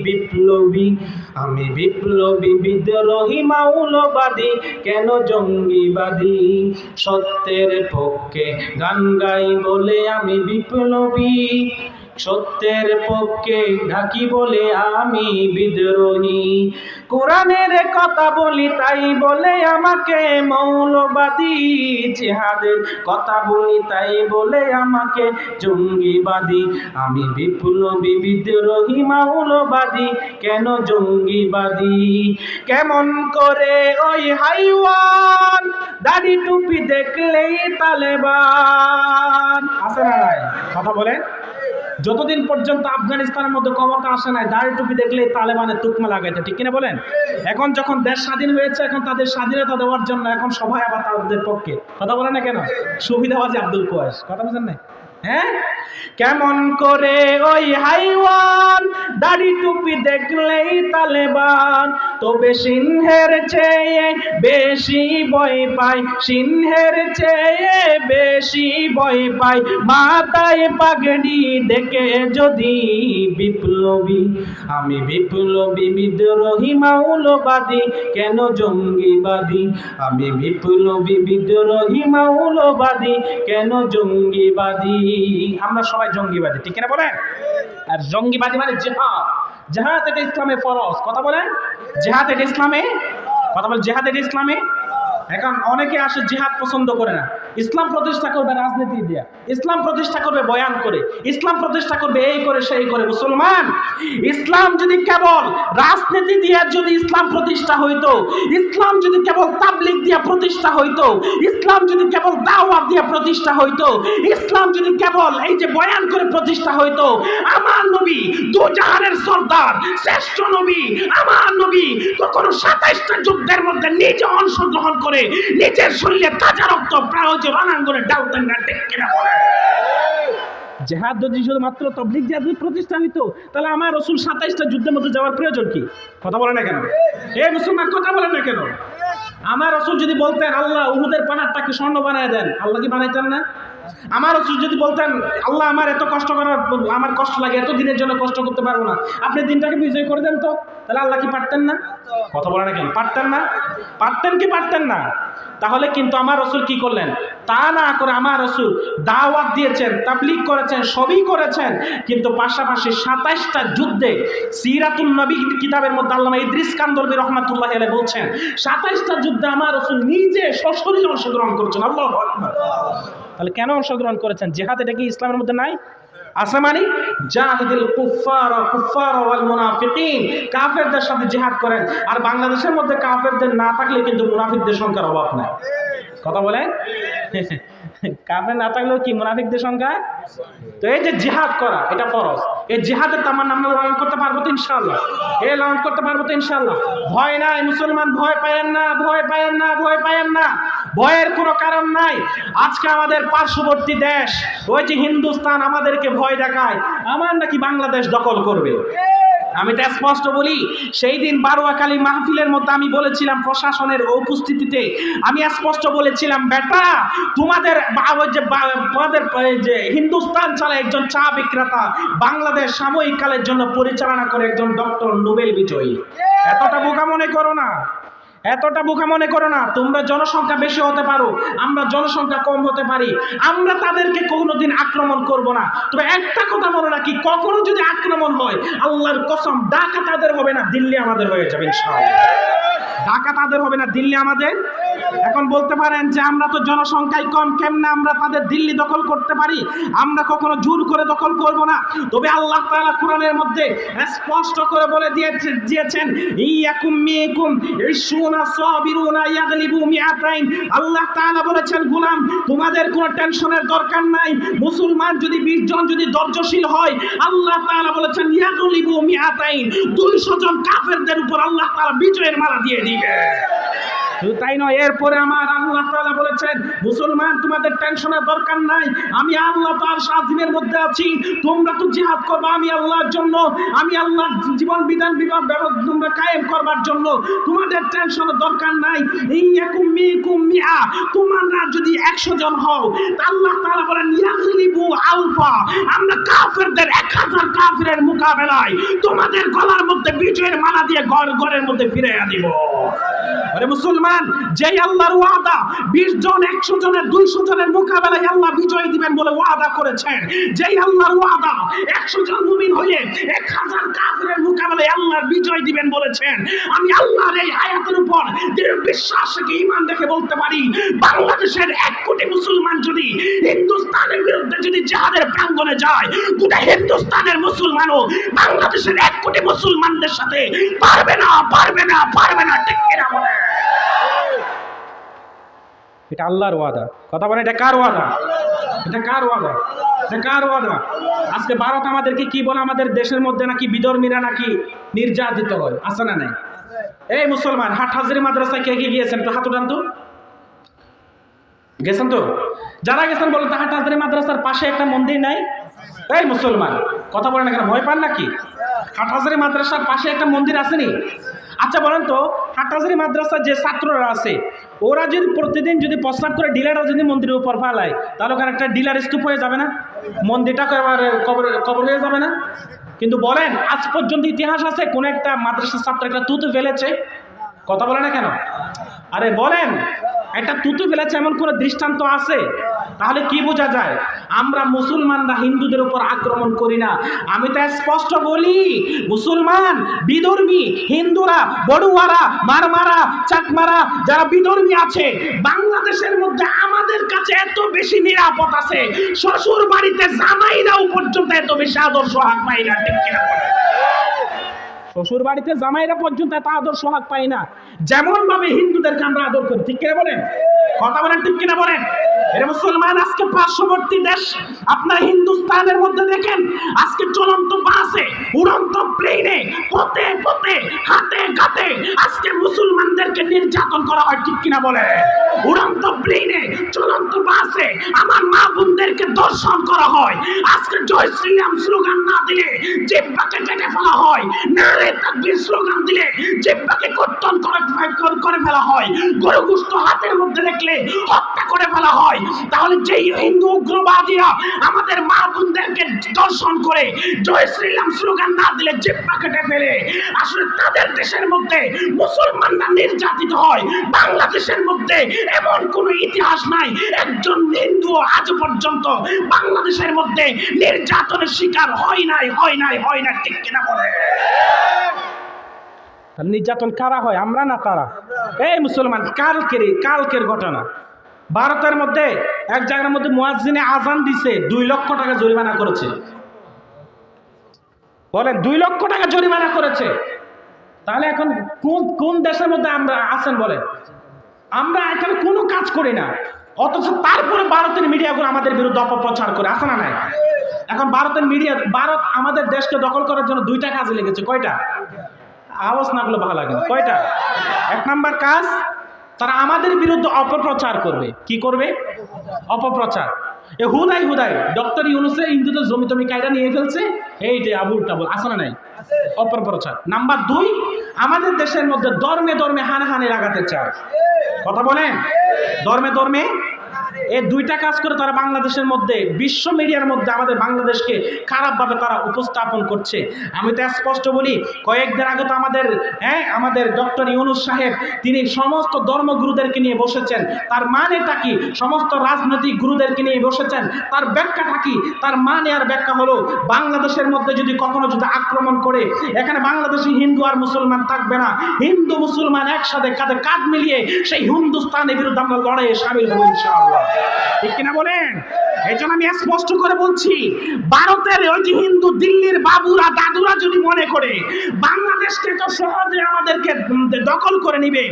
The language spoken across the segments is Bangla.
বিপ্লবী, আমি বিপ্লবী বিদ্রোহী মাওলাবাদী, কেন জঙ্গিবাদী? সত্যের পক্ষে গান গাই বলে আমি বিপ্লবী, সত্যের পক্ষে ডাকি বলে আমি বিদ্রোহী। কোরআনের কথা বলি তাই বলে আমাকে মৌলবাদী, জিহাদের কথা বলি তাই বলে আমাকে জঙ্গিবাদী। আমি বিপ্লবী বিদ্রোহী মাওলবাদী, কেন জঙ্গিবাদী? কেমন করে ওই হাইওয়ান দাড়ি টুপি দেখলেই তালেবান? আছে না নাই? কথা বলে। যতদিন পর্যন্ত আফগানিস্তানের মধ্যে ক্ষমতা আসে নাই, দাড়ি টুপি দেখলে তালেবানের তুকমা লাগাইতে, ঠিক কিনা বলেন? এখন যখন দেশ স্বাধীন হয়েছে, এখন তাদের স্বাধীনতা দেওয়ার জন্য এখন সবাই আবার তাদের পক্ষে। কথা বলে না কেন? সুবিধাবাজি আব্দুল কোয়েস, কথা বুঝেন না? হ্যাঁ, কেমন করে ওই হাইওয়ান দাড়ি টুপি দেখলেই তালেবান, তবে সিংহের চেয়ে বেশি ভয় পাই, সিংহের চেয়ে বেশি ভয় পাই মাথায় পাগড়ি দেখে যদি বিপ্লবী। আমি বিপ্লবী বিদ্রোহী মাওলবাদী, কেন জঙ্গিবাদী? আমি বিপ্লবী বিদ্রোহী মাওলবাদী, কেন জঙ্গিবাদী? আমরা সবাই জঙ্গিবাদী, ঠিক কিনা বলেন? আর জঙ্গিবাদী মানে জিহাদ। জিহাদ এটা ইসলামে ফরজ। কথা বলেন, জিহাদ এটা ইসলামে, কথা বলেন, জিহাদ এটা ইসলামে। এখন অনেকে আসে জিহাদ পছন্দ করে না। ইসলাম প্রতিষ্ঠা করবে রাজনীতি দিয়া, ইসলাম প্রতিষ্ঠা করবে বয়ান করে, ইসলাম প্রতিষ্ঠা করবে এই করে সেই করে। মুসলমান, ইসলাম যদি কেবল রাজনীতি দিয়া যদি ইসলাম প্রতিষ্ঠা হইতো, ইসলাম যদি কেবল তাবলীগ দিয়া প্রতিষ্ঠা হইতো, ইসলাম যদি কেবল দাওয়াত দিয়া প্রতিষ্ঠা হইতো, ইসলাম যদি কেবল এই যে বয়ান করে প্রতিষ্ঠা হইতো, আমার নবী দু জাহানের সর্দার শ্রেষ্ঠ নবী আমার নবী কখনো 27টা যুদ্ধের মধ্যে নিজে অংশগ্রহণ করে নিজের শরীরে তাজা রক্ত প্রায় রণাঙ্গনে ডাউতেন না, ঠিক কিনা বলে? জিহাদ যদি শুধুমাত্র তাবলীগ দিয়ে প্রতিষ্ঠা হইতো, তাহলে আমার রাসূল 27টা যুদ্ধের মধ্যে যাওয়ার প্রয়োজন কি? কথা বলে না কেন? এই মুসলমান, কথা বলেন না কেন? আমার রাসূল যদি বলতেন আল্লাহ উহুদের পাহাড়টাকে স্বর্ণ বানায় দেন, আল্লাহ কি বানাইতেন না? আমার রাসূল যদি বলতেন আল্লাহ আমার এত কষ্ট করার, আমার কষ্ট লাগে, এত দিনের জন্য কষ্ট করতে পারবো না, আপনি দিনটাকে বিজয় করে দেন তো, তাহলে আল্লাহ কি পারতেন না? কথা বলে না কেন? পারতেন না? পারতেন কি পারতেন না? তাহলে কিন্তু আমার রাসূল কি করলেন? তা না করে আমার রাসূল দাওয়াত দিয়েছেন, তাবলীগ করেছেন, সবই করেছেন, কিন্তু পাশাপাশি 27টা যুদ্ধে সিরাতুন নবী কিতাবের মধ্যে আল্লামা ইদ্রিস কান্দরবী রহমাতুল্লাহি আলাইহি বলছেন 27টা যুদ্ধে আমার রাসূল নিজে সশরীরে অংশগ্রহণ করেছেন। আল্লাহু আকবার। তাহলে কেন অংশগ্রহণ করেছেন? জিহাদ এটা কি ইসলামের মধ্যে নাই? আছে মানে জাহিদুল কুফার ওয়াল মুনাফিকিন, কাফেরদের সাথে জিহাদ করেন। আর বাংলাদেশের মধ্যে কাফেরদের না থাকলে কিন্তু মুনাফিকদের সংখ্যার অভাব নাই। কথা বলেন, কাফের না থাকলেও কি মুনাফিকদের সংখ্যা? তো এই যে জিহাদ করা এটা ফরজ। এই জিহাদের তামান্না আমরা লালন করতে পারবো তো ইনশাআল্লাহ? লালন করতে পারবো তো ইনশাআল্লাহ? ভয় নাই মুসলমান, ভয় পায়েন না, ভয় পায়েন না, ভয় পায়েন না, ভয়ের কোনো কারণ নাই। আজকে আমাদের পার্শ্ববর্তী দেশ ওই যে হিন্দুস্তান আমাদেরকে ভয় দেখায়, আমার নাকি বাংলাদেশ দখল করবে। আমি তো স্পষ্ট বলি, সেই দিন বারোয়াকালী মাহফিলের মধ্যে আমি বলেছিলাম প্রশাসনের উপস্থিতিতে, আমি স্পষ্ট বলেছিলাম বেটা তোমাদের যে হিন্দুস্তান চালায় একজন চা বিক্রেতা, বাংলাদেশ সাময়িক কালের জন্য পরিচালনা করে একজন ডক্টর নোবেল বিজয়ী। এতটা বোকা মনে করো না, এতটা বোকা মনে করো না। তোমরা জনসংখ্যা বেশি হতে পারো, আমরা জনসংখ্যা কম হতে পারি, আমরা তাদেরকে কোনোদিন আক্রমণ করব না। তবে একটা কথা মনে রাখি, কখনো যদি আক্রমণ হয় আল্লাহর কসম ঢাকা তাদের হবে না, দিল্লি আমাদের হয়ে যাবে ইনশাআল্লাহ। ঢাকা তাদের হবে না, দিল্লি আমাদের। এখন বলতে পারেন যে আমরা তো জনসংখ্যায় কম, কেমনে আমরা তাদের দিল্লি দখল করতে পারি? আমরা কখনো জোর করে দখল করব না। তবে আল্লাহ তাআলা কোরআনের মধ্যে স্পষ্ট করে বলে দিয়েছেন ইয়াকুম মিকুম ইশুনা সাবিরুনা ইয়াগলিবু মিআতাইন। আল্লাহ তাআলা বলেছেন গোলাম তোমাদের কোনো টেনশনের দরকার নাই। মুসলমান যদি 20 জন যদি ধৈর্যশীল হয়, আল্লাহ তাআলা বলেছেন ইয়াগলিবু মিআতাইন, 200 জন কাফেরদের উপর আল্লাহ তাআলা বিজয়ের মালা দিয়ে দিবে। শুধু তাই নয়, এরপরে আমার আল্লাহ তাআলা বলেছেন, মুসলমান তোমাদের টেনশনের দরকার নাই, আমি আল্লাহ তার স্বাধীনের মধ্যে আছি, তোমরা তো জিহাদ করবে আমি আল্লাহর জন্য, আমি আল্লাহর জীবন বিধান তোমরা কায়েম করবার জন্য, তোমাদের টেনশনের দরকার নাই। ইয়াকুম মিকুম মিআ, তোমরা যদি 100 জন হও, আল্লাহ তাআলা বলেন ইয়াগলিবু আলফা, আমরা কাফেরদের 1000 কাফিরের মোকাবেলায় তোমাদের গলার মধ্যে বিজয়ের মালা দিয়ে ঘরের মধ্যে ফিরিয়ে দিব। আরে মুসলমান, যেই আল্লাহর ওয়াদা 20 জন 100 জনের 200 জনের মোকাবেলায় আল্লাহ বিজয় দিবেন বলে ওয়াদা করেছেন, যেই আল্লাহর ওয়াদা 100 জন মুমিন হয়ে 1000 কাফিরের মোকাবেলায় আল্লাহর বিজয় দিবেন বলেছেন, আমি আল্লাহর এই আয়াতের উপর দৃঢ় বিশ্বাস রেখে ঈমান রেখে বলতে পারি, বাংলাদেশের 1 কোটি মুসলমান যদি হিন্দুস্তানের বিরুদ্ধে যদি জিহাদের প্রাঙ্গণে যায়, গোটা হিন্দুস্তানের মুসলমানও বাংলাদেশের 1 কোটি মুসলমানদের সাথে পারবে না, পারবে না, পারবে না, ঠিক কিনা বলে? এটা আল্লাহর ওয়াদা। কথা বলে, এটা কার ওয়াদা? এটা কার ওয়াদা? এটা কার ওয়াদা? আজকে ভারত আমাদেরকে কি বলে, আমাদের দেশের মধ্যে নাকি বিধর্মীরা নাকি নির্যাতিত হয়, আছে না নাই? এই মুসলমান, হাটহাজারী মাদ্রাসায় কে কে গিয়েছেন? তো হাত উঠান তো। গেছেন তো? যারা গেছেন বলেন তো, হাটহাজারী মাদ্রাসার পাশে একটা মন্দির নাই? এই মুসলমান, কথা বলেন না কেন, ভয় পান নাকি? হাটহাজারী মাদ্রাসার পাশে একটা মন্দির আসেনি? আচ্ছা বলেন তো, হাটহাজারী মাদ্রাসার যে ছাত্ররা আছে, ওরা যদি প্রতিদিন যদি প্রস্রাব করে ডিলাররা যদি মন্দিরের উপর ফালায়, তাহলে ওখানে একটা ডিলার স্তূপ হয়ে যাবে না? মন্দিরটা কবর হয়ে যাবে না? কিন্তু বলেন, আজ পর্যন্ত ইতিহাস আছে কোন একটা মাদ্রাসার ছাত্র একটা তুতু ফেলেছে? কথা বলে না কেন? আরে বলেন, একটা তুতু ফেলেছে এমন কোন দৃষ্টান্ত আছে? তাহলে কি বোঝা যায়? আমরা মুসলমানরা হিন্দুদের উপর আক্রমণ করি না। আমি তো স্পষ্ট বলি, মুসলমান বিধর্মী হিন্দুরা, বড়ুয়ারা, মারমারা, চাকমারা যারা বিধর্মী আছে, বাংলাদেশের মধ্যে আমাদের কাছে এত বেশি নিরাপদ আছে, শ্বশুর বাড়িতে জামাইরাও পর্যন্ত এত বেশি আদর্শ হাত পাই না, ঠিক কিনা? শ্বশুর বাড়িতে জামাইরা পর্যন্ত এত আদর সোহাগ পাই না, যেমন ভাবে হিন্দুদেরকে আমরা আদর করি, ঠিক কিনা বলেন? কথা বলেন, ঠিক কিনা বলেন? এর মুসলমান, আজকে পার্শ্ববর্তী দেশ আপনার হিন্দুস্তানের মধ্যে দেখেন, আজকে চলন্ত বাসে, উড়ন্ত প্লেনে, পথে পথে, হাতে ঘাটে আজকে মুসলমানদেরকে নির্যাতন করা হয়, ঠিক কিনা বলে? উড়ন্ত প্লেনে, চলন্ত বাসে আমার মা বোনদেরকে দর্শন করা হয়। আজকে জয় শ্রীরাম স্লোগান না দিলে জিহ্বাকে কেটে ফেলা হয়, নারে তাকবীর স্লোগান দিলে জিহ্বাকে কর্তন করে ফেলা হয়, গরু গোশত হাতের মধ্যে দেখলে হত্যা করে ফেলা হয়। তাহলে যেই হিন্দু উগ্রবাদীরা আমাদের মা বোনদেরকে দর্শন করে জয় শ্রীরাম স্লোগান না দিলে জিহ্বা কেটে ফেলে, আসলে তাদের দেশের মধ্যে মুসলমানরা নির্যাতিত হয়। বাংলাদেশের মধ্যে এমন কোনো ইতিহাস নাই একজন হিন্দু আজ পর্যন্ত বাংলাদেশের মধ্যে নির্যাতনের শিকার হয় নাই, হয় নাই, হয় না, ঠিক কিনা বলে? নির্যাতন কারা হয়? আমরা না তারা? এই মুসলমান, কালকের ঘটনা, ভারতের মধ্যে এক জায়গার মধ্যে মুয়াজ্জিনে আজান দিছে, 2 লক্ষ টাকা জরিমানা করেছে। বলেন, 2 লক্ষ টাকা জরিমানা করেছে। তাহলে এখন কোন দেশের মধ্যে আমরা আছেন বলেন? আমরা এখানে কোনো কাজ করি না, অথচ তারপরে ভারতের মিডিয়াগুলো আমাদের বিরুদ্ধে অপপ্রচার করে, আছে না নাই? এখন ভারতের মিডিয়া, ভারত আমাদের দেশকে দখল করার জন্য 2টা কাজে লেগেছে। কয়টা? আওয়াজ না করলে ভালো লাগে না। কয়টা? 1 নাম্বার কাজ, তারা আমাদের বিরুদ্ধে অপপ্রচার করবে। কি করবে? অপপ্রচার। এ হুদাই ডক্টর ইউনূসের হিন্দুদের জমি টমি কায়দা নিয়ে ফেলছে, এইটাই আবুল টাবুল, আছে না নাই? অপপ্রচার। নাম্বার 2, আমাদের দেশের মধ্যে ধর্মে হানাহানি লাগাতে চায়। কথা বলেন, ধর্মে এই 2টা কাজ করে তারা বাংলাদেশের মধ্যে, বিশ্ব মিডিয়ার মধ্যে আমাদের বাংলাদেশকে খারাপভাবে তারা উপস্থাপন করছে। আমি তো স্পষ্ট বলি, কয়েকদিন আগে তো আমাদের ডক্টর ইউনূস সাহেব তিনি সমস্ত ধর্মগুরুদেরকে নিয়ে বসেছেন। তার মানেটা কি? সমস্ত রাজনৈতিক গুরুদেরকে নিয়ে বসেছেন। তার ব্যাখ্যাটা কি? তার মানে আর ব্যাখ্যা হলো, বাংলাদেশের মধ্যে যদি কখনো যদি আক্রমণ করে, এখানে বাংলাদেশি হিন্দু আর মুসলমান থাকবে না, হিন্দু মুসলমান একসাথে কাঁধে কাঁধ মিলিয়ে সেই হিন্দুস্তানের বিরুদ্ধে আমরা লড়াইয়ে সামিল হবো ইনশাআল্লাহ, ঠিক কিনা বলেন? এই জন্য আমি স্পষ্ট করে বলছি, ভারতের ওই যে হিন্দু দিল্লির বাবুরা দাদুরা যদি মনে করে বাংলাদেশকে তো সহজে আমাদেরকে দখল করে নিবে,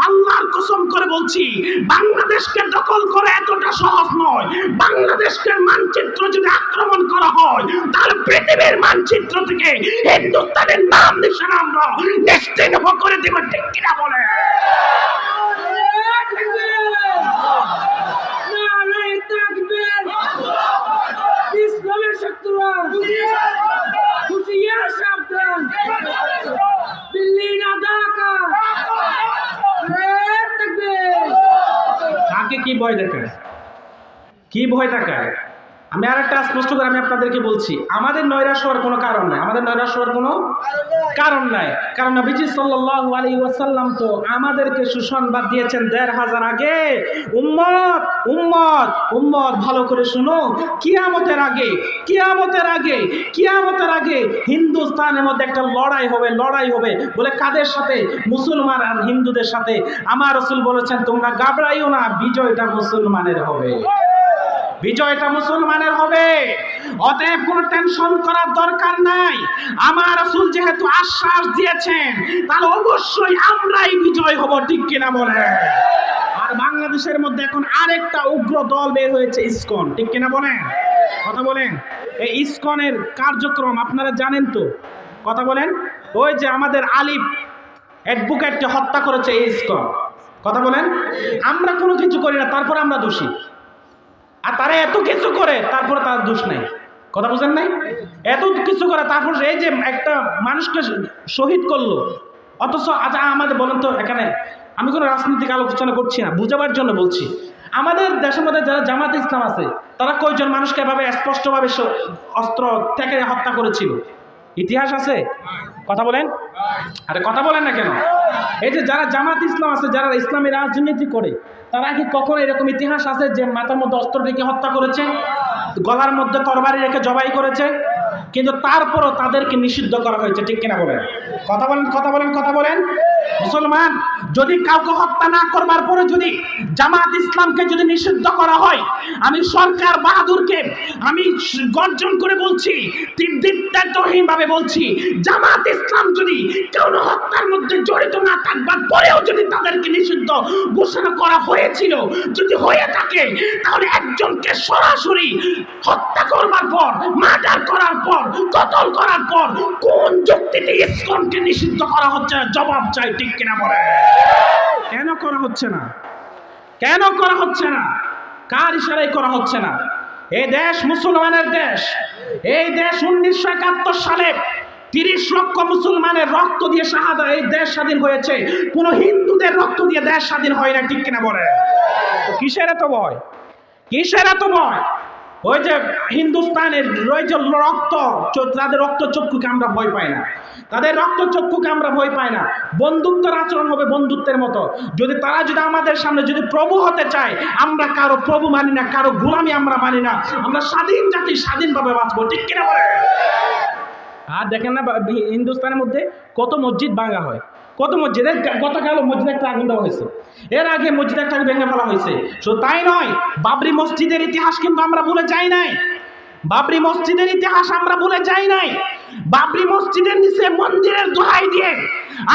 আল্লাহর কসম করে বলছি, বাংলাদেশকে দখল করা এতটা সহজ নয়। বাংলাদেশকে মানচিত্র যদি আক্রমণ করা হয়, তাহলে পৃথিবীর মানচিত্র থেকে হিন্দুস্তানের নাম নিশানা আমরা নিশ্চিহ্ন করে দেব, ঠিক কিনা বলে? ভয় দেখায়? কি ভয় দেখায়? আমি আরেকটা স্পষ্ট করে আমি আপনাদেরকে বলছি, আমাদের নৈরাশ হওয়ার কোনো কারণ নাই, আমাদের নৈরাশ হওয়ার কোনো কারণ নাই। কারণ নবীজি সাল্লাল্লাহু আলাইহি ওয়াসাল্লাম তো আমাদেরকে সুসংবাদ দিয়েছেন ১৫০০ আগে, উম্মত উম্মত উম্মত ভালো করে শুনো, কিয়ামতের আগে কিয়ামতের আগে কিয়ামতের আগে হিন্দুস্তানের মধ্যে একটা লড়াই হবে। বলে কাদের সাথে? মুসলমান আর হিন্দুদের সাথে। আমার রাসূল বলেছেন তোমরা ঘাবড়াইও না, বিজয়টা মুসলমানের হবে, বিজয়টা মুসলমানের হবে। অতএব কোনো টেনশন করার দরকার নাই। আমার রাসূল যেহেতু আশ্বাস দিয়েছেন, তাহলে অবশ্যই আমরাই বিজয় হব, ঠিক কিনা বলেন? আর বাংলাদেশের মধ্যে এখন আরেকটা উগ্র দল বের হয়েছে, ইসকন, ঠিক কিনা বলেন? কথা বলেন। এই ইসকনের কার্যক্রম আপনারা জানেন তো? কথা বলেন। ওই যে আমাদের আলিফ অ্যাডভোকেটকে হত্যা করেছে এই ইসকন। কথা বলেন। আমরা কোনো কিছু করি না, তারপর আমরা দোষী। আর তারা এত কিছু করে, তারপরে তার দোষ নাই। কথা বুঝেন নাই? এত কিছু করে, তারপর এই যে একটা মানুষকে শহীদ করলো, অথচ আচ্ছা আমাদের বলেন তো, এখানে আমি কোনো রাজনৈতিক আলোচনা করছি না, বুঝাবার জন্য বলছি। আমাদের দেশের মধ্যে যারা জামাতে ইসলাম আছে, তারা কয়জন মানুষকে এভাবে স্পষ্টভাবে অস্ত্র থেকে হত্যা করেছিল? ইতিহাস আছে? কথা বলেন। আরে কথা বলেন না কেন? এই যে যারা জামাত ইসলাম আছে, যারা ইসলামী রাজনীতি করে, তারা কি কখনো এরকম ইতিহাস আছে যে মাথার মধ্যে অস্ত্র রেখে হত্যা করেছে, গলার মধ্যে তরবারি রেখে জবাই করেছে? কিন্তু তারপরও তাদেরকে নিষিদ্ধ করা হয়েছে, ঠিক কিনা বলেন? কথা বলেন, কথা বলেন, কথা বলেন। মুসলমান যদি কাউকে হত্যা না করবার পরে যদি জামাত ইসলামকে যদি নিষিদ্ধ করা হয়, আমি সরকার বাহাদুরকে আমি গর্জন করে বলছি, ভাবে বলছি, জামাত ইসলাম যদি কোন হত্যার মধ্যে জড়িত না থাকবার পরেও যদি তাদেরকে নিষিদ্ধ ঘোষণা করা হয়েছিল, যদি হয়ে থাকে, তাহলে একজনকে সরাসরি হত্যা করবার পর, মার্ডার করার পর, কতল করার পর কোন যুক্তিতে ইসকনকে নিষিদ্ধ করা হচ্ছে? জবাব চাই, ঠিক কিনা বলে? কেন করা হচ্ছে না? কেন করা হচ্ছে না? কার ইশারায় করা হচ্ছে না? এই দেশ মুসলমানের দেশ। এই দেশ 1971 সালে 30 লক্ষ মুসলমানের রক্ত দিয়ে শাহাদা এই দেশ স্বাধীন হয়েছে। কোন হিন্দুদের রক্ত দিয়ে দেশ স্বাধীন হয় না, ঠিক কিনা বলে? কিসের এত ভয়? কিসের এত ভয়? ওই যে হিন্দুস্তানের রয়েছে রক্ত, তাদের রক্ত চক্ষুকে আমরা ভয় পাই না, তাদের রক্ত চক্ষুকে আমরা ভয় পাই না। বন্ধুত্বের আচরণ হবে বন্ধুত্বের মতো। যদি তারা যদি আমাদের সামনে যদি প্রভু হতে চায়, আমরা কারো প্রভু মানি না, কারো গোলামি আমরা মানি না। আমরা স্বাধীন জাতি, স্বাধীনভাবে বাঁচবো, ঠিক কিনা বলে? আর দেখেন না হিন্দুস্তানের মধ্যে কত মসজিদ ভাঙা হয়, কত মসজিদের গতকাল মসজিদে একটা আগুন দেওয়া হয়েছে, এর আগে মসজিদে একটা ভেঙে ফেলা হয়েছে। শুধু তাই নয়, বাবরি মসজিদের ইতিহাস কিন্তু আমরা ভুলে যাই নাই। বাবরি মসজিদের ইতিহাস আমরা ভুলে যাই নাই। বাবরি মসজিদের নিচে মন্দিরের দোহাই দিয়ে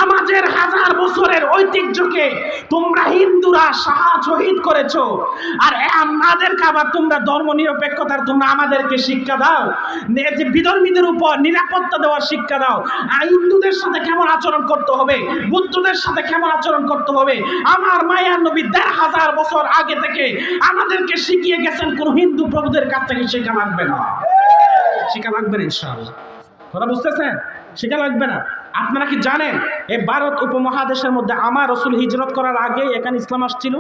আমাদের 1000 বছরের ঐতিহ্যকে তোমরা হিন্দুরা শহীদ করেছো। আর আমাদেরকে আবার তোমরা ধর্ম নিরপেক্ষতার তোমরা আমাদেরকে শিক্ষা দাও, যে বিধর্মীদের উপর নিরাপত্তা দেওয়ার শিক্ষা দাও। আর হিন্দুদের সাথে কেমন আচরণ করতে হবে, বুদ্ধদের সাথে কেমন আচরণ করতে হবে, আমার মায়ার নবী 1500 বছর আগে থেকে আমাদেরকে শিখিয়ে গেছেন। কোন হিন্দু প্রভুদের কাছ থেকে শেখা লাগবে না, শেখা লাগবে না ইনশাআল্লাহ। কথা বুঝতেছেন? শেখা লাগবে না। আপনারা কি জানেন এই ভারত উপমহাদেশের মধ্যে আমার রাসূল হিজরত করার আগে এখানে ইসলাম আসছিল?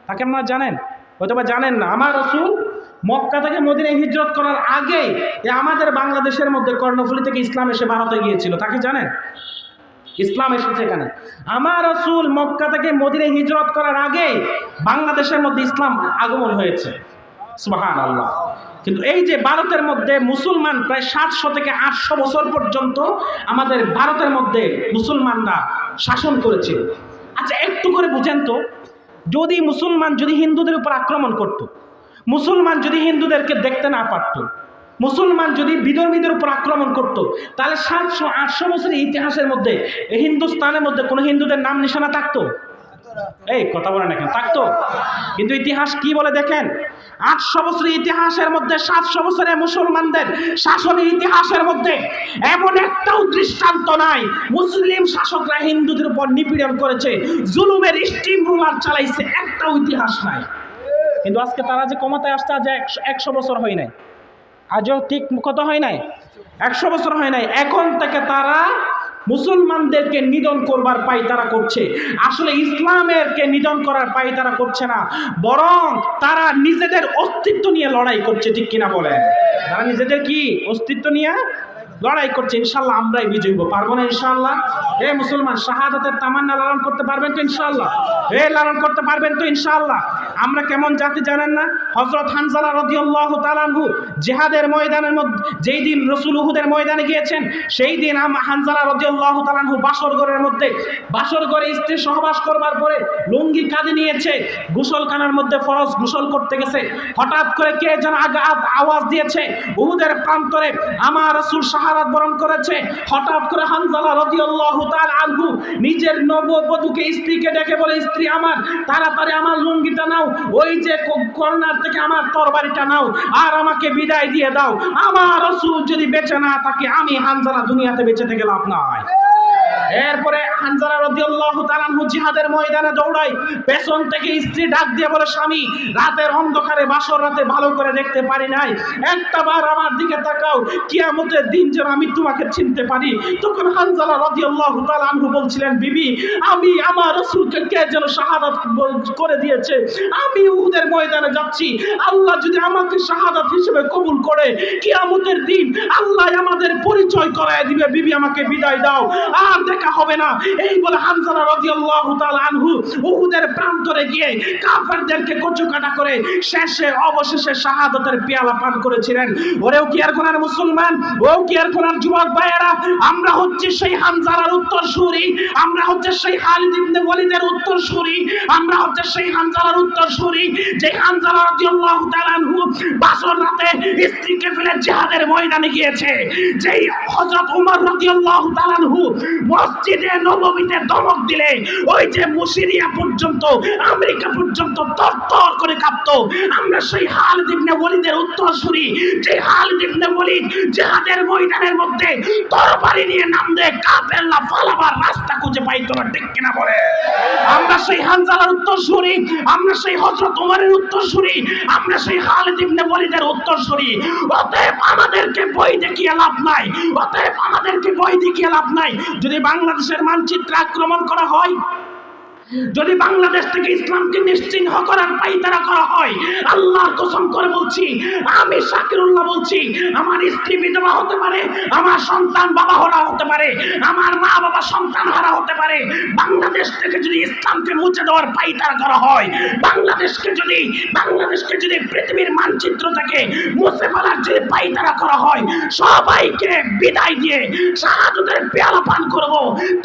তাকে আপনারা জানেন? হয়তো বা জানেন না। আমার রাসূল মক্কা থেকে মদিনায় হিজরত করার আগে আমাদের বাংলাদেশের মধ্যে কর্ণফুলী থেকে ইসলাম এসে ভারতে গিয়েছিল। তাকে জানেন? ইসলাম এসেছে এখানে। আমার রাসূল মক্কা থেকে মদিনায় হিজরত করার আগে বাংলাদেশের মধ্যে ইসলাম আগমন হয়েছে। সুবহানাল্লাহ। কিন্তু এই যে ভারতের মধ্যে মুসলমান প্রায় 700 থেকে 800 বছর পর্যন্ত আমাদের ভারতের মধ্যে মুসলমানরা শাসন করেছিল। আচ্ছা একটু করে বুঝেন তো, যদি মুসলমান যদি হিন্দুদের উপর আক্রমণ করত, মুসলমান যদি হিন্দুদেরকে দেখতে না পারত, মুসলমান যদি বিধর্মীদের উপর আক্রমণ করত, তাহলে 700-800 বছরের ইতিহাসের মধ্যে হিন্দুস্তানের মধ্যে কোনো হিন্দুদের নাম নিশানা থাকতো? এই কথা বলেন এখন, থাকতো? কিন্তু ইতিহাস কি বলে দেখেন, 800 বছরের ইতিহাসের মধ্যে 700 বছরের মুসলমানদের শাসনের ইতিহাসের মধ্যে এমন একটাও দৃষ্টান্ত নাই মুসলিম শাসকরা হিন্দুদের উপর নিপীড়ন করেছে, জুলুমের স্টিম রুলার চালাইছে, একটাও ইতিহাস নাই। কিন্তু আজকে তারা যে ক্ষমতায় আসছে আজ 100 বছর হয় নাই, আজও ঠিক কত হয় নাই, 100 বছর হয় নাই। এখন থেকে তারা মুসলমানদেরকে নিধন করবার পায়তারা করছে। আসলে ইসলামেরকে নিধন করার পায়তারা করছে না, বরং তারা নিজেদের অস্তিত্ব নিয়ে লড়াই করছে, ঠিক কিনা বলেন? তারা নিজেদের কি অস্তিত্ব নিয়ে লড়াই করছে। ইনশাল্লাহ আমরাই বিজয়ী হবো, পারবো না ইনশাল্লাহ? এ মুসলমান, শাহাদাতের তামান্না লালন করতে পারবেন তো ইনশাল্লাহ? লালন করতে পারবেন তো ইনশাল্লাহ? আমরা কেমন জাতি জানেন না? হযরত হানজালা রাদিয়াল্লাহু তাআলা আনহু জিহাদের ময়দানের মধ্যে যেই দিন রাসূল উহুদের ময়দানে গিয়েছেন, সেই দিন হানজালা রাদিয়াল্লাহু তাআলা আনহু বাসর ঘরের মধ্যে, বাসর ঘরে স্ত্রী সহবাস করবার পরে লুঙ্গি কাঁধে নিয়েছে, গোসলখানার মধ্যে ফরজ গোসল করতে গেছে। হঠাৎ করে কে যেন আওয়াজ দিয়েছে, উহুদের প্রান্তরে আমার রাসূল শাহাদাত বরণ করেছে। হঠাৎ করে হানজালা রাদিয়াল্লাহু তাআলা আনহু নিজের নববধূকে, স্ত্রীকে ডেকে বলে, স্ত্রী আমার, তাড়াতাড়ি আমার লুঙ্গিটা নাও, ওই যে কর্নার থেকে আমার তরবারিটা নাও, আর আমাকে বিদায় দিয়ে দাও। আমার রাসূল যদি বেঁচে না থাকে, আমি হানজালা দুনিয়াতে বেঁচে থেকে লাভ নাই। এরপরে হানজালা রাদিয়াল্লাহু তাআলা আনহু জিহাদের ময়দানে দৌড়ায়। পেছন থেকে স্ত্রী ডাক দিয়ে বলে, স্বামী, রাতের অন্ধকারে, বাসর রাতে ভালো করে দেখতে পারি নাই, একটা বার আমার দিকে তাকাও, কিয়ামতের দিন যেন আমি তোমাকে চিনতে পারি। তখন হানজালা রাদিয়াল্লাহু তাআলা আনহু বলছিলেন, বিবি, আমি আমার রাসূলকে কে যেন শাহাদাত করে দিয়েছে, আমি উহুদের ময়দানে যাচ্ছি, আল্লাহ যদি আমাকে শাহাদাত হিসেবে কবুল করে, কিয়ামতের দিন আল্লাহ আমাদের পরিচয় করায় দিবে, বিবি আমাকে বিদায় দাও, আর দেখা হবে না। এই বলে হানজালা রাদিয়াল্লাহু তাআলা আনহু উহুদের প্রান্তরে গিয়ে কাফেরদেরকে কচুকাটা করে শেষে অবশেষে শাহাদাতের পেয়ালা পান করেছিলেন। ওরেও কি আর কোনার মুসলমান, ওও কি আর কোনার যুবক ভাইয়েরা, আমরা হচ্ছে সেই হানজালার উত্তরসূরি, আমরা হচ্ছে সেই খালিদ ইবনে ওয়ালিদের উত্তরসূরি, আমরা হচ্ছে সেই হানজালার উত্তরসূরি যে হানজালা রাদিয়াল্লাহু তাআলা আনহু বাসর রাতে স্ত্রীকে ফেলে জিহাদের ময়দানে গিয়েছে, যেই হযরত ওমর রাদিয়াল্লাহু তাআলা আনহু মসজিদে নববীতে ধমক দিলে ওই যে মুসিরিয়া পর্যন্ত, আমেরিকা পর্যন্ত তরতর করে কাঁপতো। আমরা সেই খালিদ ইবনে ওয়ালিদের উত্তরসূরি, যে খালিদ ইবনে ওয়ালিদ জিহাদের ময়দানের মধ্যে তরবারি নিয়ে নামলে কাফেররা পালাবার রাস্তা খুঁজে পাইতো না, ঠিক কিনা বলে? আমরা সেই হানজালার উত্তরসূরি, আমরা সেই হযরত ওমরের উত্তরসূরি, আমরা সেই খালিদ ইবনে ওয়ালিদের উত্তরসূরি। অতএব আমাদেরকে বই দেখিয়ে লাভ নাই, অতএব আমাদেরকে বই দেখিয়ে লাভ নাই। যদি বাংলাদেশের মানচিত্রে আক্রমণ করা হয়, যদি বাংলাদেশ থেকে ইসলামকে নিশ্চিহ্ন করার পায়তারা করা হয়, আল্লাহর কসম করে বলছি, আমি শাকিরুল্লাহ বলছি, আমার স্ত্রী বিধবা হতে পারে, আমার সন্তান বাবা হারা হতে পারে, আমার মা বাবা সন্তান হারা হতে পারে। বাংলাদেশ থেকে যদি ইসলামকে মুছে দেওয়ার পায়তারা করা হয়, বাংলাদেশকে যদি পৃথিবীর মানচিত্র থেকে মুছে ফেলার যদি পায়তারা করা হয়, সবাইকে বিদায় দিয়ে শাহাদাতের পেয়ালা পান করব।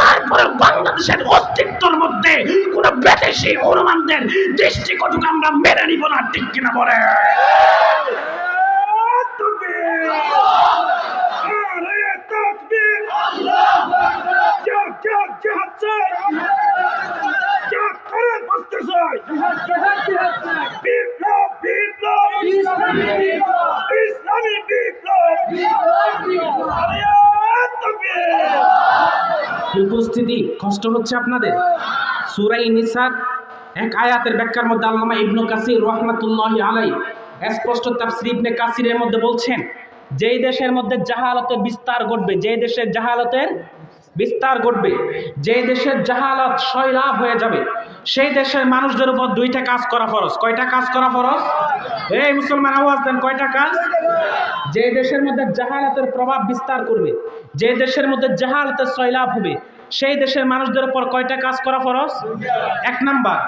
তারপরে বাংলাদেশের অস্তিত্বের মধ্যে কোন বিদেশি অনুমানদের দৃষ্টিকটুকু আমরা মেনে নিব না, ঠিক কিনা বলে? উপস্থিতি কষ্ট হচ্ছে আপনাদের? সূরা নিসার এক আয়াতের ব্যাখ্যার মধ্যে আল্লামা ইবনে কাসির রাহমাতুল্লাহি আলাইহি স্পষ্ট তাফসীর ইবনে কাসিরের মধ্যে বলছেন, যেই দেশের মধ্যে জাহালাতের বিস্তার ঘটবে, যেই দেশের জাহালাতের বিস্তার ঘটবে, যেই দেশের জাহালাত সয়লাভ হয়ে যাবে, সেই দেশের মানুষদের উপর দুইটা কাজ করা ফরজ। কয়টা কাজ করা ফরজ? এই মুসলমান আওয়াজ দেন, কয়টা কাজ? যে দেশের মধ্যে জাহালাতের প্রভাব বিস্তার করবে, যে দেশের মধ্যে জাহালাতের সয়লাভ হবে, সেই দেশের মানুষদের উপর কয়টা কাজ করা ফরজ? এক নাম্বার,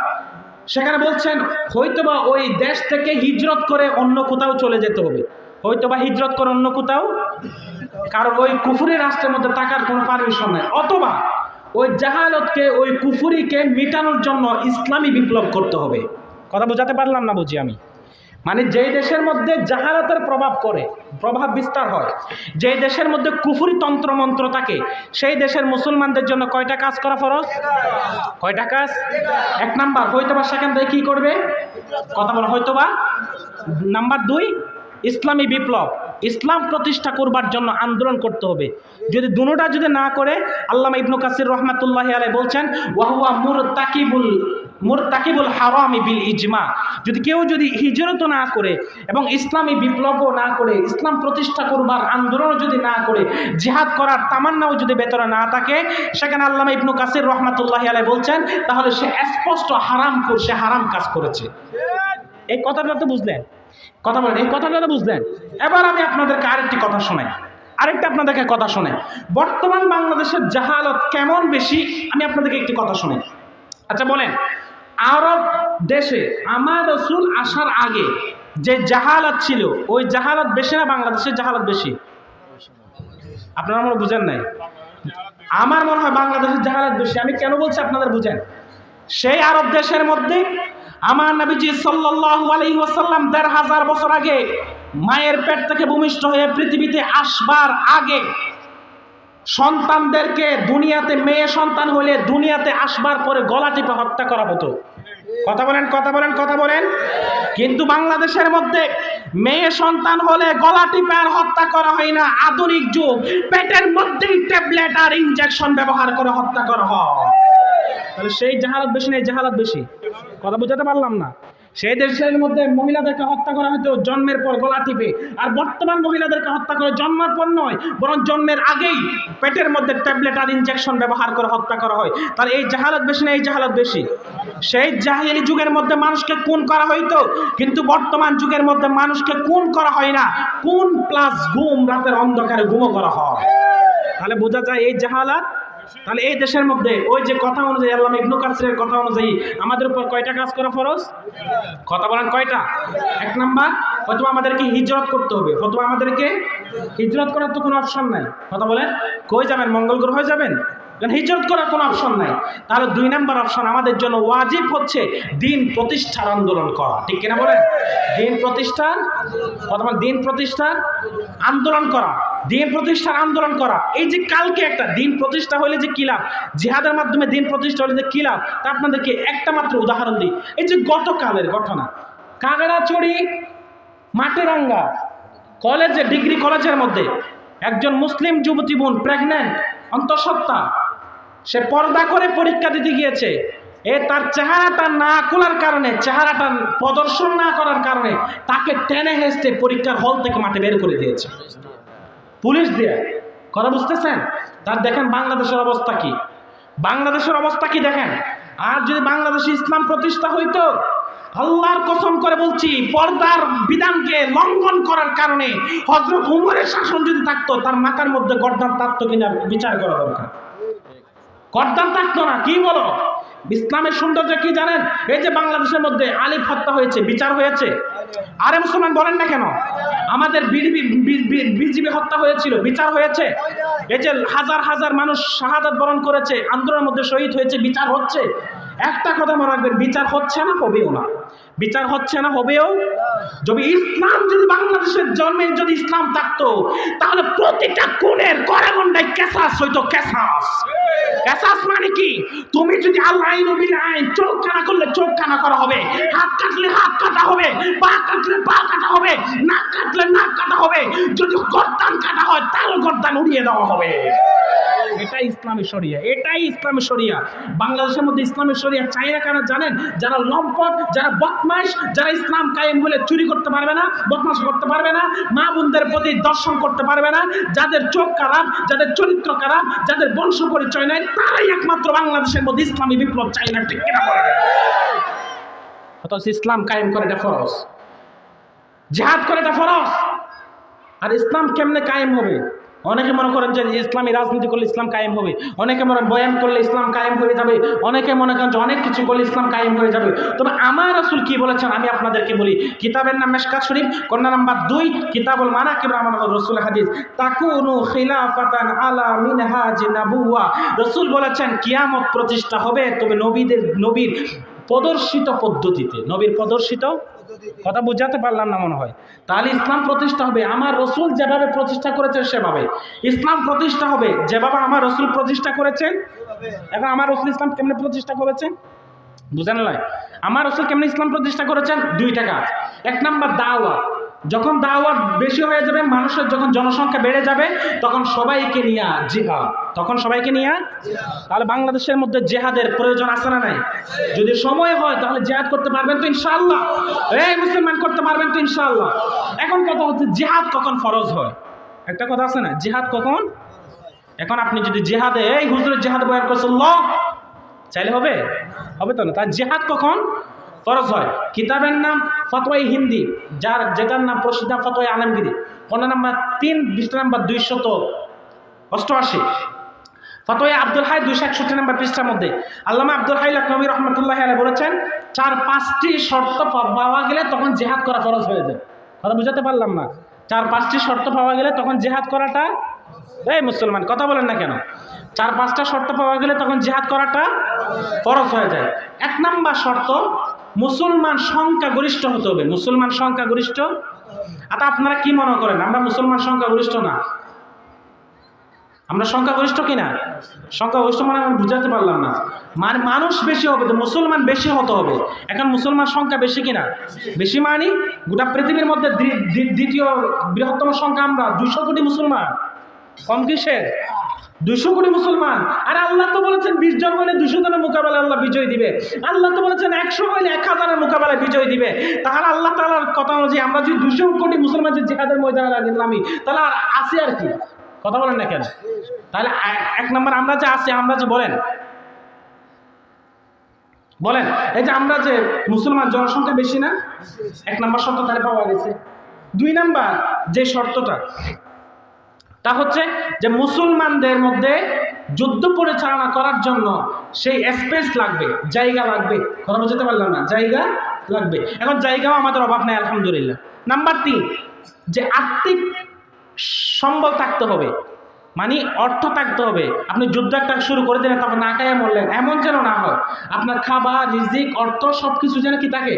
সেখানে বলছেন হয়তোবা ওই দেশ থেকে হিজরত করে অন্য কোথাও চলে যেতে হবে, হয়তোবা হিজরত করে অন্য কোথাও, কারণ ওই কুফরি রাষ্ট্রের মধ্যে থাকার কোনো পারমিশন নাই, অথবা ওই জাহালতকে, ওই কুফরিকে মিটানোর জন্য ইসলামী বিপ্লব করতে হবে। কথা বোঝাতে পারলাম না? বুঝি আমি, মানে যেই দেশের মধ্যে জাহালাতের প্রভাব বিস্তার হয়, যেই দেশের মধ্যে কুফরি তন্ত্রমন্ত্র থাকে, সেই দেশের মুসলমানদের জন্য কয়টা কাজ করা ফরজ? কয়টা কাজ? এক নাম্বার, হয়তোবা সেখান থেকে কি করবে? কথা বলো, হয়তোবা। নাম্বার দুই, ইসলামী বিপ্লব, ইসলাম প্রতিষ্ঠা করবার জন্য আন্দোলন করতে হবে। যদি দুটোটা যদি না করে, আল্লামা ইবনে কাসির রাহমাতুল্লাহি আলাইহি বলছেন, ওয়া হুয়া মুরতাকিবুল মুরতাকিবুল হারামি বিল ইজমা, যদি কেউ যদি হিজরত না করে এবং ইসলামী বিপ্লবও না করে, ইসলাম প্রতিষ্ঠা করবার আন্দোলনও যদি না করে, জিহাদ করার তামান্নাও যদি ভেতরে না থাকে, সেখানে আল্লামা ইবনু কাসির রহমাতুল্লাহি আলাইহি বলছেন তাহলে সে স্পষ্ট হারামখোর, সে হারাম কাজ করেছে। এই কথাটা তো বুঝলেন? কথা বলেন, এই কথাটা তো বুঝলেন? এবার আমি আপনাদেরকে আরেকটি কথা শোনাই, আরেকটা আপনাদেরকে কথা শোনাই। বর্তমান বাংলাদেশের জাহালত কেমন বেশি, আমি আপনাদেরকে একটি কথা শোনাই। আচ্ছা বলেন, আরব দেশে আমার রাসূল আসার আগে যে জাহালত ছিল, ওই জাহালত বেশি না বাংলাদেশের জাহালত বেশি? আপনারা মনে বুঝেন নাই? আমার মনে হয় বাংলাদেশের জাহালত বেশি। আমি কেন বলছি আপনাদের বুঝেন। সেই আরব দেশের মধ্যে আমার নবীজি সাল্লাল্লাহু আলাইহি ওয়াসাল্লাম ১৫০০ বছর আগে মায়ের পেট থেকে ভূমিষ্ঠ হয়ে পৃথিবীতে আসবার আগে সন্তানদেরকে দুনিয়াতে, মেয়ে সন্তান হলে দুনিয়াতে আসবার পরে গলা টিপে হত্যা করা হতো। কথা বলেন, কথা বলেন, কথা বলেন। কিন্তু বাংলাদেশের মধ্যে মেয়ে সন্তান হলে গলা টিপে আর হত্যা করা হয় না। আধুনিক যুগ, পেটের মধ্যেই ট্যাবলেট আর ইনজেকশন ব্যবহার করে হত্যা করা হয়। তাহলে সেই জাহালত বেশি না এই জাহালত বেশি? কথা বুঝাতে পারলাম না? সেই দেশের মধ্যে মহিলাদেরকে হত্যা করা হতো জন্মের পর গলা টিপে, আর বর্তমান মহিলাদেরকে হত্যা করে জন্মের পর নয়, বরং জন্মের আগেই পেটের মধ্যে ট্যাবলেট আর ইনজেকশন ব্যবহার করে হত্যা করা হয়। তাহলে এই জাহালত বেশি না এই জাহালত বেশি? সেই জাহিলি যুগের মধ্যে মানুষকে খুন করা হইতো, কিন্তু বর্তমান যুগের মধ্যে মানুষকে খুন করা হয় না, খুন প্লাস গুম, রাতের অন্ধকারে গুমও করা হয়। তাহলে বোঝা যায় এই জাহালাত। তাহলে এই দেশের মধ্যে ওই যে কথা অনুযায়ী, আল্লামা ইবনু কাসিরের কথা অনুযায়ী আমাদের উপর কয়টা কাজ করা ফরজ? কথা বলেন, কয়টা? ১ নাম্বার, হয়তো আমাদেরকে হিজরত করতে হবে। হয়তো আমাদেরকে হিজরত করার তো কোনো অপশন নাই। কথা বলেন, কই যাবেন? মঙ্গল গ্রহ যাবেন? হিজরত করার কোনো অপশন নাই। তাহলে ২ নাম্বার অপশন, আমাদের জন্য ওয়াজিব হচ্ছে দিন প্রতিষ্ঠার আন্দোলন করা। ঠিক কিনা বলেন? দিন প্রতিষ্ঠার, কথা বলেন, দিন প্রতিষ্ঠার আন্দোলন করা, দিন প্রতিষ্ঠার আন্দোলন করা। এই যে কালকে একটা দিন প্রতিষ্ঠা হলে যে কি লাভ, জিহাদের মাধ্যমে দিন প্রতিষ্ঠা হলে যে কি লাভ, তা আপনাদেরকে একটা মাত্র উদাহরণ দিই। এই যে গতকালের ঘটনা, কাগড়াছড়ি মাটিরাঙ্গা কলেজে, ডিগ্রি কলেজের মধ্যে একজন মুসলিম যুবতী বোন প্রেগন্যান্ট, অন্তঃসত্ত্বা, সে পর্দা করে পরীক্ষা দিতে গিয়েছে। তার চেহারাটা না খোলার কারণে, চেহারাটা প্রদর্শন না করার কারণে তাকে টেনে হেসতে পরীক্ষার হল থেকে মাঠে বের করে দিয়েছে পুলিশ দিয়ে। কথা বুঝতেছেন? তার দেখেন বাংলাদেশের অবস্থা কি, বাংলাদেশের অবস্থা কি দেখেন। আর যদি বাংলাদেশে ইসলাম প্রতিষ্ঠা হইতো, আল্লাহর কসম করে বলছি, পর্দার বিধানকে লঙ্ঘন করার কারণে হযরত উমরের শাসন যদি থাকতো, তার মাথার মধ্যে গর্দান থাকতো কিনা বিচার করা দরকার। গর্দান থাকতো না। কি বলো? ইসলামের সৌন্দর্য কি জানেন? এই যে বাংলাদেশের মধ্যে আলিফ হত্যা হয়েছে, বিচার হয়েছে? আরে মুসলমান বলেন না কেন? আমাদের বিজিবি হত্যা হয়েছিল, বিচার হয়েছে? এই যে হাজার হাজার মানুষ শাহাদাত বরণ করেছে, আন্দোলনের মধ্যে শহীদ হয়েছে, বিচার হচ্ছে? একটা কথা মনে রাখবেন, বিচার হচ্ছে না, হবেও না। বিচার হচ্ছে না, হবেও। যদি ইসলাম, যদি বাংলাদেশের জন্মে যদি ইসলাম থাকতো, তাহলে প্রতিটা খুনের করাগন্ডায় কেসাস হইতো। কেসাস, কেসাস মানে কি? তুমি যদি আল্লাহ আইন বিল আইন, চোখ কানা করলে চোখ কানা করা হবে, হাত কাটলে হাত কাটা হবে, পা কাটলে পা কাটা হবে, নাক কাটলে নাক কাটা হবে, যদি গর্দান কাটা হয় তাহলে গর্দান উড়িয়ে দেওয়া হবে। এটাই ইসলামী শরিয়া, এটাই ইসলামী শরিয়া। বাংলাদেশের মধ্যে ইসলামী শরিয়া চাই না কেন জানেন? যারা লম্পট, যারা বদমাইশ, যারা ইসলাম কায়েম বলে চুরি করতে পারবে না, বদমাশ করতে পারবে না, মা বোনদের প্রতি দর্শন করতে পারবে না, যাদের চোখ খারাপ, যাদের চরিত্র খারাপ, যাদের বংশ পরিচয় নাই, তারাই একমাত্র বাংলাদেশের মধ্যে ইসলামী বিপ্লব চাই না। ঠিক কিনা বলেন? অথচ ইসলাম কায়েম করে এটা ফরজ, জিহাদ করে এটা ফরজ। আর ইসলাম কেমনে কায়েম হবে? অনেকে মনে করেন যে ইসলামী রাজনীতি করলে ইসলাম কায়েম হবে, অনেকে মনে বয়ান করলে ইসলাম কায়েম হয়ে যাবে, অনেকে মনে করেন যে অনেক কিছু করলে ইসলাম কায়েম হয়ে যাবে। তবে আমার রাসূল কি বলেছেন আমি আপনাদেরকে বলি। কিতাবের নাম মিশকাত শরীফ, কন্যা নাম্বার 2, কিতাবুল মানাকিব, আমার রাসূল হাদিস, তাকুনু খিলাফাতান আলা মিনহাজ নাবুওয়া। রাসূল বলেছেন কিয়ামত প্রতিষ্ঠা হবে, তবে নবীর প্রদর্শিত পদ্ধতিতে। নবীর প্রদর্শিত, কথা বুঝাতে পারলাম না মনে হয়। তাহলে ইসলাম প্রতিষ্ঠা হবে আমার রাসূল যেভাবে প্রতিষ্ঠা করেছেন সেভাবে। ইসলাম প্রতিষ্ঠা হবে যেভাবে আমার রাসূল প্রতিষ্ঠা করেছেন। এখন আমার রাসূল ইসলাম কেমনে প্রতিষ্ঠা করেছেন বুঝেন? নয়, আমার রাসূল কেমনে ইসলাম প্রতিষ্ঠা করেছেন? 2টা কাজ। 1 নাম্বার দাওয়াত, যখন দাওয়াত বেশি হয়ে যাবে, মানুষের যখন জনসংখ্যা বেড়ে যাবে, তখন সবাইকে নিয়ে জিহাদ, তখন সবাইকে নিয়ে। তাহলে বাংলাদেশের মধ্যে জিহাদের প্রয়োজন আছে না নাই? যদি সময় হয় তাহলে জিহাদ করতে পারবেন তো ইনশাআল্লাহ? এই মুসলমান করতে পারবেন তো ইনশাআল্লাহ? এখন কথা হচ্ছে জিহাদ কখন ফরজ হয়? একটা কথা আছে না, জিহাদ কখন? এখন আপনি যদি জিহাদে এই হুজুরের জিহাদ বয়ান করছেন চাইলে হবে? হবে তো না। তার জিহাদ কখন ফরজ হয়? কিতাবের নাম ফতোয়ায়ে হিন্দি, যেটার নাম প্রসিদ্ধ ফতোয়ায়ে আলমগীরি, কোন নাম্বার 3, পৃষ্ঠা নাম্বার 288, ফতোয়ায়ে আব্দুল হাই 261 নম্বর পৃষ্ঠার মধ্যে আল্লামা আব্দুল হাই লাকনবী রহমতুল্লাহি আলাইহি বলেছেন, 4-5টি শর্ত পাওয়া গেলে তখন জিহাদ করা ফরজ হয়ে যায়। কথা বুঝাতে পারলাম না? 4-5টি শর্ত পাওয়া গেলে তখন জিহাদ করাটা, এই মুসলমান কথা বলেন না কেন? 4-5টা শর্ত পাওয়া গেলে তখন জিহাদ করাটা ফরজ হয়ে যায়। 1 নাম্বার শর্ত, মুসলমান সংখ্যাগরিষ্ঠ হতে হবে। মুসলমান সংখ্যাগরিষ্ঠ। আচ্ছা, আপনারা কি মনে করেন আমরা মুসলমান সংখ্যাগরিষ্ঠ না? আমরা সংখ্যাগরিষ্ঠ কিনা? সংখ্যাগরিষ্ঠ মানে আমি বুঝাতে পারলাম না। মানে মানুষ বেশি হবে তো মুসলমান বেশি হতে হবে। এখন মুসলমান সংখ্যা বেশি কিনা? বেশি। মানে গোটা পৃথিবীর মধ্যে দ্বিতীয় বৃহত্তম সংখ্যা আমরা, 200 কোটি মুসলমান। কম কিসের? 200 কোটি মুসলমান। আর আল্লাহ তো বলেছেন 20 জন হলে 200 জনের মোকাবেলায় আল্লাহ বিজয় দিবে। আল্লাহ তো বলেছেন 100 হলে 1000-এর মোকাবেলায় বিজয় দিবে। তাহলে আল্লাহ তাআলার কথা অনুযায়ী আমরা যদি 200 কোটি মুসলমান যে জিহাদের ময়দানে নামি, তাহলে আর আসি আর কি? কথা বলেন না কেন? তাহলে 1 নম্বর আমরা যে আছি, আমরা যে বলেন এই যে আমরা যে মুসলমান জনসংখ্যা বেশি না? 1 নম্বর শর্ত তাহলে পাওয়া গেছে। 2 নম্বর যে শর্তটা, তা হচ্ছে যে মুসলমানদের মধ্যে যুদ্ধ পরিচালনা করার জন্য সেই স্পেস লাগবে, জায়গা লাগবে। কথা বুঝতে পারলাম না? জায়গা লাগবে। এখন জায়গাও আমাদের অভাব নেই আলহামদুলিল্লাহ। নাম্বার 3, যে আর্থিক সম্বল থাকতে হবে, মানে অর্থ থাকতে হবে। আপনি যুদ্ধ একটা শুরু করে দিলেন, তারপর না খাইয়া মরলেন, এমন যেন না হয়। আপনার খাবার, রিজিক, অর্থ সবকিছু যেন কি থাকে?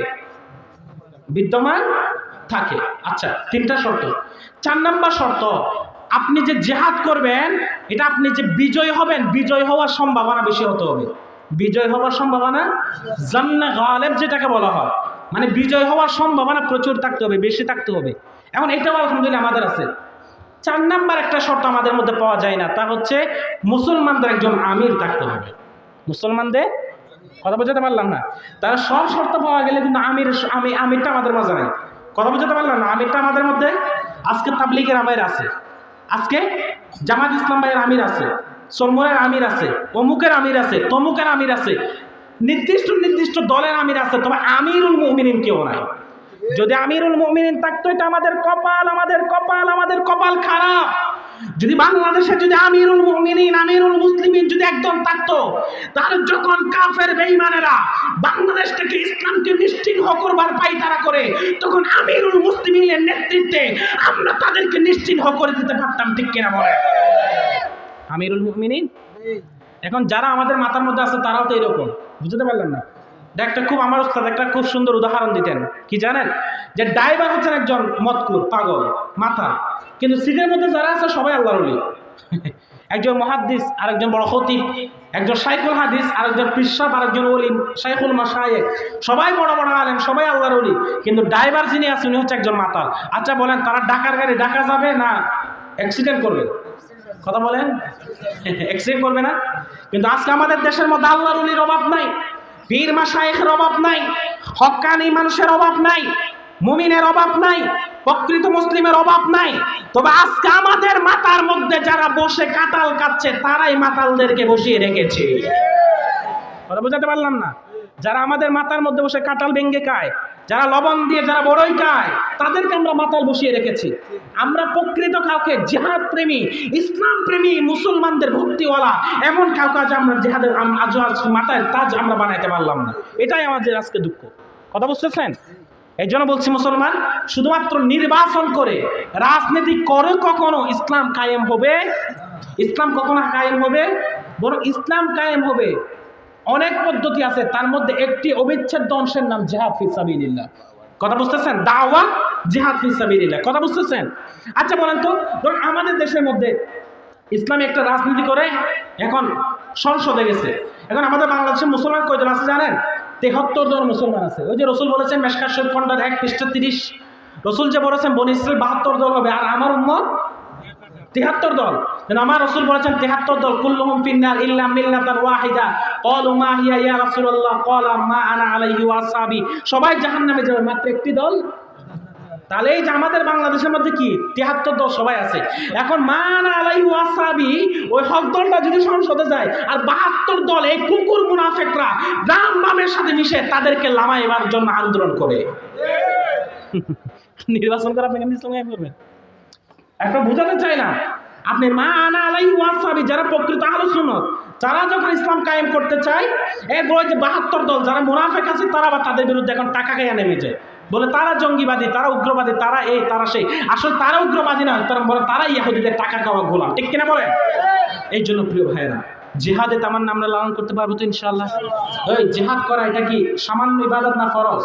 বিদ্যমান থাকে। আচ্ছা, 3টা শর্ত। 4 নম্বর শর্ত, আপনি যে জিহাদ করবেন, এটা আপনি যে বিজয় হবেন, বিজয় হওয়ার সম্ভাবনা বেশি হতে হবে। বিজয় হওয়ার সম্ভাবনা, জান্নাহ গালেব যেটাকে বলা হয়, মানে বিজয় হওয়ার সম্ভাবনা প্রচুর থাকতে হবে, বেশি থাকতে হবে। এখন এটাও আলহামদুলিল্লাহ আমাদের আছে। 4 নাম্বার একটা শর্ত আমাদের মধ্যে পাওয়া যায় না, তা হচ্ছে মুসলমানদের একজন আমির থাকতে হবে। মুসলমানদের, কথা বোঝাতে পারলাম না? তারা সব শর্ত পাওয়া গেলে কিন্তু আমিরটা আমাদের মাঝে নাই। কথা বোঝাতে পারলাম না? আমিরটা আমাদের মধ্যে আজকে তাবলীগের আমির আছে, আজকে জামাত ইসলাম ভাইয়ের আমির আছে, সরমুরের আমির আছে, অমুকের আমির আছে, তমুকের আমির আছে, নির্দিষ্ট দলের আমির আছে, তবে আমিরুল মুমিনিন কেউ নাই। যদি আমিরুল মুমিনিন থাকতো, এটা আমাদের কপাল খারাপ। যদি বাংলাদেশে যদি আমিরুল মুমিনিন, আমিরুল মুসলিমিন যদি একদম থাকতো, তাহলে যখন কাফের বেঈমানেরা বাংলাদেশ থেকে ইসলামকে নিশ্চিহ্ন করবার পায়তারা করে, তখন আমিরুল মুসলিমিনের নেতৃত্বে আমরা তাদেরকে নিশ্চিহ্ন করে দিতে পারতাম। ঠিক কিনা বলে? আমিরুল মুমিনিন। এখন যারা আমাদের মাথার মধ্যে আছে তারাও তো এরকম। বুঝতে পারলেন না? একটা খুব, আমার ওস্তাদ একটা খুব সুন্দর উদাহরণ দিতেন। কি জানেন? যে ড্রাইভার হচ্ছেন একজন মতকুর, পাগল মাথা, কিন্তু সিটের মধ্যে যারা আছে সবাই আল্লাহর ওলি। একজন মুহাদ্দিস, আরেকজন বড় খতিব, একজন শাইখুল হাদিস, আরেকজন পিশাব, আরেকজন ওলি, শাইখুল মাশায়েখ, সবাই বড় বড় আলেম, সবাই আল্লাহর ওলি। কিন্তু ড্রাইভার যিনি আছেন উনি হচ্ছে একজন মাতাল। আচ্ছা বলেন, তারা ঢাকার গাড়ি ঢাকা যাবে না অ্যাক্সিডেন্ট করবে? কথা বলেন, অ্যাক্সিডেন্ট করবে না? কিন্তু আজকে আমাদের দেশের মধ্যে আল্লাহর ওলির অভাব নাই, পীর মাশায়েখের অভাব নাই, হক্কানি মানুষের অভাব নাই, মুমিনের অভাব নাই, প্রকৃত মুসলিমের অভাব নাই। তবে আজকে আমাদের মাথার মধ্যে যারা বসে কাঁঠাল কাটছে, তারাই মাতালদেরকে বসিয়ে রেখেছে। কথা বুঝাতে পারলাম না? যারা আমাদের মাথার মধ্যে বসে কাঁঠাল ভেঙ্গে খায়, যারা লবণ দিয়ে যারা বড়ই খায়, তাদেরকে আমরা মাতাল বসিয়ে রেখেছি। আমরা প্রকৃত কাউকে জিহাদ প্রেমী, ইসলাম প্রেমী, মুসলমানদের ভক্তিওয়ালা এমন কাউকে আজ আমরা জিহাদের মাথায় তাজ আমরা বানাইতে পারলাম না। এটাই আমাদের আজকে দুঃখ। কথা বুঝতেছেন? এই জন্য বলছি, মুসলমান শুধুমাত্র নির্বাচন করে, রাজনীতি করে কখনো ইসলাম কায়েম হবে? ইসলাম কখনো কায়েম হবে? বরং ইসলাম কায়েম হবে অনেক পদ্ধতি আছে, তার মধ্যে একটি অবিচ্ছেদ্য অংশের নাম জিহাদ ফি সাবিলিল্লাহ। কথা বুঝতেছেন? দাওয়াত, জিহাদ ফি সাবিলিল্লাহ। কথা বুঝতেছেন? আচ্ছা বলেন তো, ধরুন আমাদের দেশের মধ্যে ইসলামী একটা রাজনীতি করে এখন সংসদে গেছে। এখন আমাদের বাংলাদেশের মুসলমান কয়জন আছে জানেন? 73 জন মুসলমান আছে। ওই যে রসুল বলেছেন, মেশকাত শরীফ খণ্ড 1 পৃষ্ঠা 30, রসুল যে বলেছেন বনী ইসরাইল 72 দল হবে, আর আমার উম্মত 73 দল। কিন্তু আমার রাসূল বলেছেন 73 দল, কুল্লুহুম ফিন্নার ইল্লা মিল্লাতান ওয়াহিদা। ক্বালু মা হিয়া ইয়া রাসূলুল্লাহ? ক্বালা মা আনা আলাইহি ওয়া আসহাবি। সবাই জাহান্নামে যাবে, মাত্র একটি দল। তাহলে এই যে আমাদের বাংলাদেশের মধ্যে কি 73 দল সবাই আছে। এখন মা আনা আলাইহি ওয়া আসহাবি ওই হক দলটা যদি সংসদে যায়, আর 72 দল এই কুকুর মুনাফিকরা রাম বামের সাথে মিশে তাদেরকে লামাইবার জন্য আন্দোলন করে, নির্বাচন করে আপনি কেমন ইসলাম কায়েম করবেন? একটা বোঝাতে চাই না, আপনি মা আনা আলাইহি ওয়া আসহাবি যারা প্রকৃত আহলে সুন্নাত, যারা যখন ইসলাম কায়েম করতে চায়, এরপর যে 72 দল যারা মুনাফিক আছে তারা বা তাদের বিরুদ্ধে এখন টাকা খাইয়া নেমে যায়, বলে তারা জঙ্গিবাদী, তারা উগ্রবাদী, তারা এই তারা সেই। আসলে তারা উগ্রবাদী না, তারা বলে তারা ইহুদিদের টাকা খাওয়া গোলাম, ঠিক কিনা বলেন? এই জন্য প্রিয় ভাইয়েরা, জিহাদে তামান্না আমরা লালন করতে পারবো তো ইনশাআল্লাহ? ওই জিহাদ করা এটা কি সামান্য ইবাদত না ফরজ?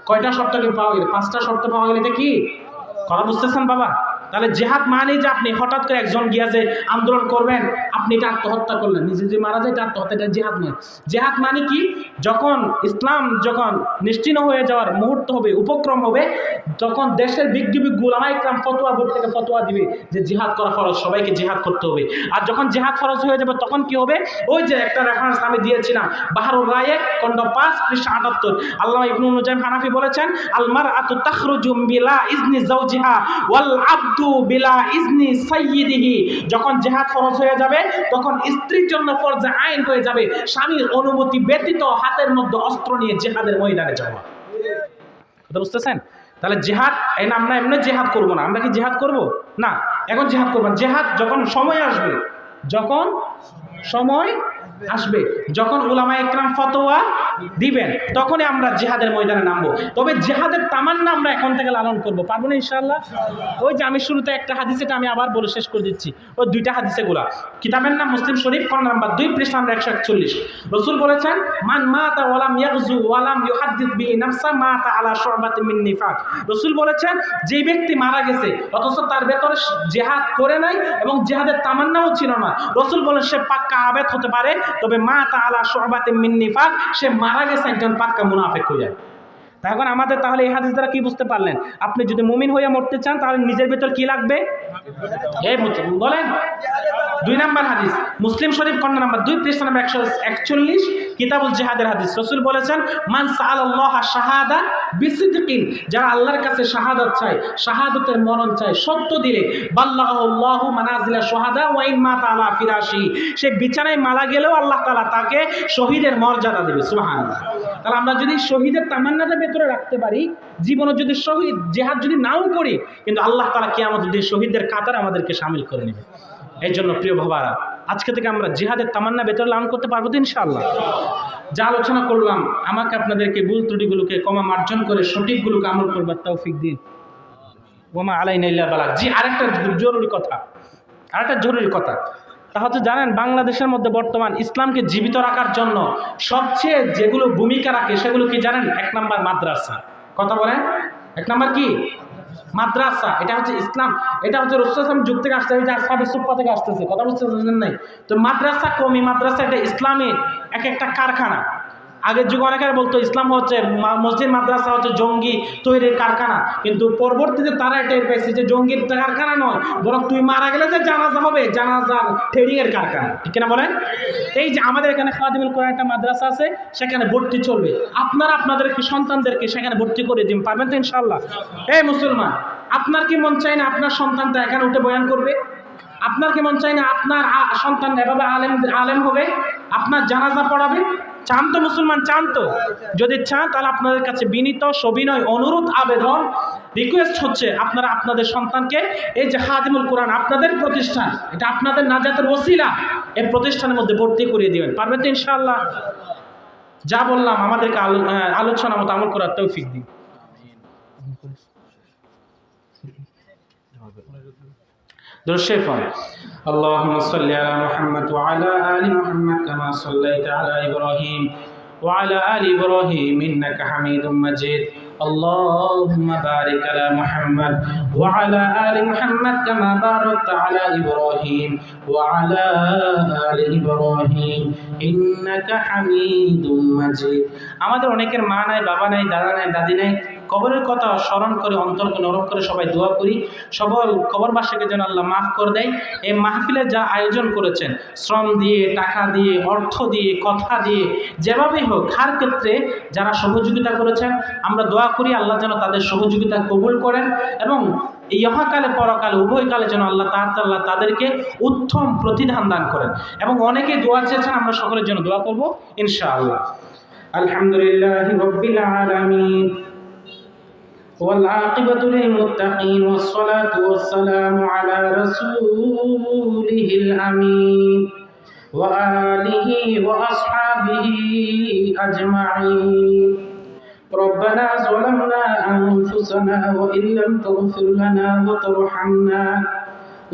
কয়টা শর্তকে পাওয়া গেলে? 5টা শর্ত পাওয়া গেলে এটা কি কথা বুঝতেছেন বাবা? তাহলে জিহাদ মানে যে আপনি হঠাৎ করে একজন গিয়া যে আন্দোলন করবেন, আপনি এটা আত্মহত্যা করলেন, নিজে যে মারা যায় এটা আত্মহত্যা, এটা জিহাদ নয়। জিহাদ মানে কি, যখন ইসলাম যখন নিশ্চিহ্ন হয়ে যাওয়ার মুহূর্ত হবে, উপক্রম হবে, তখন দেশের বিজ্ঞ উলামা ইকরাম ফতোয়া বোর্ড থেকে ফতোয়া দিবে যে জিহাদ করা ফরজ, সবাইকে জিহাদ করতে হবে। আর যখন জিহাদ ফরজ হয়ে যাবে তখন কি হবে? ওই যে একটা রেফারেন্স আমি দিয়েছিলাম, বাহরুর রায়েক খণ্ড 5 পৃষ্ঠা 78, আল্লামা ইবনে নুজাইম হানাফি বলেছেন, আল মারআতু তাখরুজু বিলা ইজনি যাওজিহা ওয়াল আবদু বিলা ইজনি সাইয়্যিদিহি। যখন জিহাদ ফরজ হয়ে যাবে তখন স্ত্রীর জন্য ফরজে আইন হয়ে যাবে স্বামীর অনুমতি ব্যতীত হাতের মধ্যে অস্ত্র নিয়ে জিহাদের ময়দানে যাওয়া। কথা বুঝতেছেন? তাহলে জিহাদ এই না, আমরা এমনি জিহাদ করবো না। আমরা কি জিহাদ করব না? এখন জিহাদ করবেন। জিহাদ যখন সময় আসবে, যখন সময় আসবে, যখন উলামা ইকরাম ফতোয়া দিবেন, তখনই আমরা জিহাদের ময়দানে নামবো। তবে জিহাদের তামান্না আমরা এখন থেকে লালন করবো, পারবো না ইনশাআল্লাহ? ওই যে আমি শুরুতে একটা হাদিস, এটা আমি আবার বলে শেষ করে দিচ্ছি, ওই 2টা হাদিসে গুলা, কিতাবের নাম মুসলিম শরীফ খণ্ড নাম্বার 2 পৃষ্ঠা 141। রসুল বলেছেন, মান মাতা ওয়ালাম ইয়াগজু ওয়ালাম ইউহাদ্দিস বিহি নাফসা মাতা আলা শুবাতিন মিন নিফাক। রসুল বলেছেন, যে ব্যক্তি মারা গেছে অথচ তার ভেতরে জিহাদ করে নাই এবং জিহাদের তামান্নাও ছিল না, রসুল বলেন সে পাক্কা আবেদ হতে পারে, তবে মাতা আলা শুবাতিন মিন নিফাক, সে মারা গেছে একজন পাক্কা মুনাফিক হয়ে যায়। এখন আমাদের তাহলে এই হাদিস দ্বারা কি বুঝতে পারলেন? আপনি যদি মুমিন হইয়া মরতে চান তাহলে নিজের ভেতর কি লাগবে? বলেন। 2 নম্বর হাদিস, মুসলিম শরীফ খণ্ড নাম্বার 2 পৃষ্ঠা নাম্বার 141, কিতাবুল জিহাদের হাদিস। রাসূল বলেছেন, মান সাআলাল্লাহ শাহাদা বিসিদকিন, যারা আল্লাহর কাছে শাহাদাত চায়, শাহাদাতের মরণ চায়, সত্য দিলে, বাল্লাহুল্লাহু মানাজিলা শুহাদা ওয়া ইন মাতা আলা ফিরাশি, সে বিছানায় মারা গেলেও আল্লাহ তাআলা তাকে শহীদের মর্যাদা দেবে। সুবহানাল্লাহ। তাহলে আমরা যদি শহীদের তামান্নাটা ভেতরে রাখতে পারি, জীবনে যদি শহীদ জিহাদ যদি নাও করি, কিন্তু আল্লাহ তাআলা কিয়ামতের দিন শহীদদের কাতারে আমাদেরকে শামিল করে নেবে। এই জন্য প্রিয় বাবারা, আজকে থেকে আমরা জিহাদের তামান্না ভেতরে লালন করতে পারবো তো ইনশাআল্লাহ? যা আলোচনা করলাম, আমাকে আপনাদেরকে ভুল ত্রুটিগুলোকে ক্ষমা মার্জন করে সঠিকগুলোকে আমল করবার তৌফিক দিন। ওমা আলাইনা ইল্লা বালাগ। জি, আরেকটা জরুরি কথা, তা হচ্ছে জানেন, বাংলাদেশের মধ্যে বর্তমান ইসলামকে জীবিত রাখার জন্য সবচেয়ে যেগুলো ভূমিকা রাখে সেগুলো কি জানেন? 1 নম্বর মাদ্রাসা। কথা বলেন, 1 নম্বর কি? মাদ্রাসা। এটা হচ্ছে ইসলাম, এটা হচ্ছে রাসূল সাল্লাল্লাহু আলাইহি ওয়াসাল্লাম যুগ থেকে আসছে, এই যে আসহাবে সুফফা থেকে আসতেছে। কথা বুঝতেছেন নাই? তো মাদ্রাসা, কওমি মাদ্রাসা, এটা ইসলামের একটা কারখানা। আগের যুগে অনেকের বলতো ইসলাম হচ্ছে মসজিদ মাদ্রাসা হচ্ছে জঙ্গি তৈরির কারখানা, কিন্তু পরবর্তীতে তারা এটাই পেয়েছে যে জঙ্গির কারখানা নয়, বরং তুই মারা গেলে যে জানাজা হবে, জানাজার ট্রেডিং এর কারখানা। ঠিক কিনা বলেন? এই যে আমাদের এখানে খাদিমুল কোরআন একটা মাদ্রাসা আছে, সেখানে ভর্তি চলবে। আপনারা আপনাদের কি সন্তানদেরকে সেখানে ভর্তি করে দিন, পারবেন তো ইনশাআল্লাহ? এই মুসলমান, আপনার কি মন চায় না আপনার সন্তানটা এখানে উঠে বয়ান করবে? আপনার কি মন চায় না আপনার সন্তান এভাবে আলেম হবে, আপনার জানাজা পড়াবে? চান তো মুসলমান, চান তো? যদি চান তাহলে আপনাদের কাছে বিনীত সবিনয় অনুরোধ, আবেদন, রিকোয়েস্ট হচ্ছে, আপনারা আপনাদের সন্তানকে এই যে খাদিমুল কোরআন আপনাদের প্রতিষ্ঠান, এটা আপনাদের নাজাতের ওসিলা, এই প্রতিষ্ঠানের মধ্যে ভর্তি করিয়ে দিবেন। পারবেন তো ইনশাআল্লাহ? যা বললাম আমাদেরকে আলোচনা মতো আমল করার তৌফিক দিন। اللهم صل على محمد وعلى آل محمد كما صليت على إبراهيم وعلى آل إبراهيم إنك حميد مجيد اللهم بارك على محمد وعلى آل محمد كما باركت على إبراهيم وعلى آل إبراهيم إنك حميد مجيد। আমাদের অনেকের মা নাই, বাবা নাই, দাদা নাই, দাদি নাই, কবরের কথা স্মরণ করে অন্তরকে নরম করে সবাই দোয়া করি, সকল কবরবাসীকে যেন আল্লাহ মাফ করে দেয়। এই মাহফিলে যা আয়োজন করেছেন শ্রম দিয়ে, টাকা দিয়ে, অর্থ দিয়ে, কথা দিয়ে, যেভাবেই হোক হার ক্ষেত্রে যারা সহযোগিতা করেছেন, আমরা দোয়া করি আল্লাহ যেন তাদের সহযোগিতা কবুল করেন এবং এই ইহকালে পরকালে উভয়কালে যেন আল্লাহ তাআলা তাদেরকে উত্তম প্রতিদান দান করেন। এবং অনেকেই দোয়া চেয়েছেন, আমরা সকলের জন্য দোয়া করব ইনশাআল্লাহ। আলহামদুলিল্লাহি রাব্বিল আলামিন ওয়াল আকিবাতু লিল মুত্তাকিন ওয়াস সালাতু ওয়াস সালামু আলা রাসূলিহিল আমিন ওয়া আলিহি ওয়া আসহাবিহি আজমাইন। ربنا ظلمنا أنفسنا وإن لم تغفر لنا وترحمنا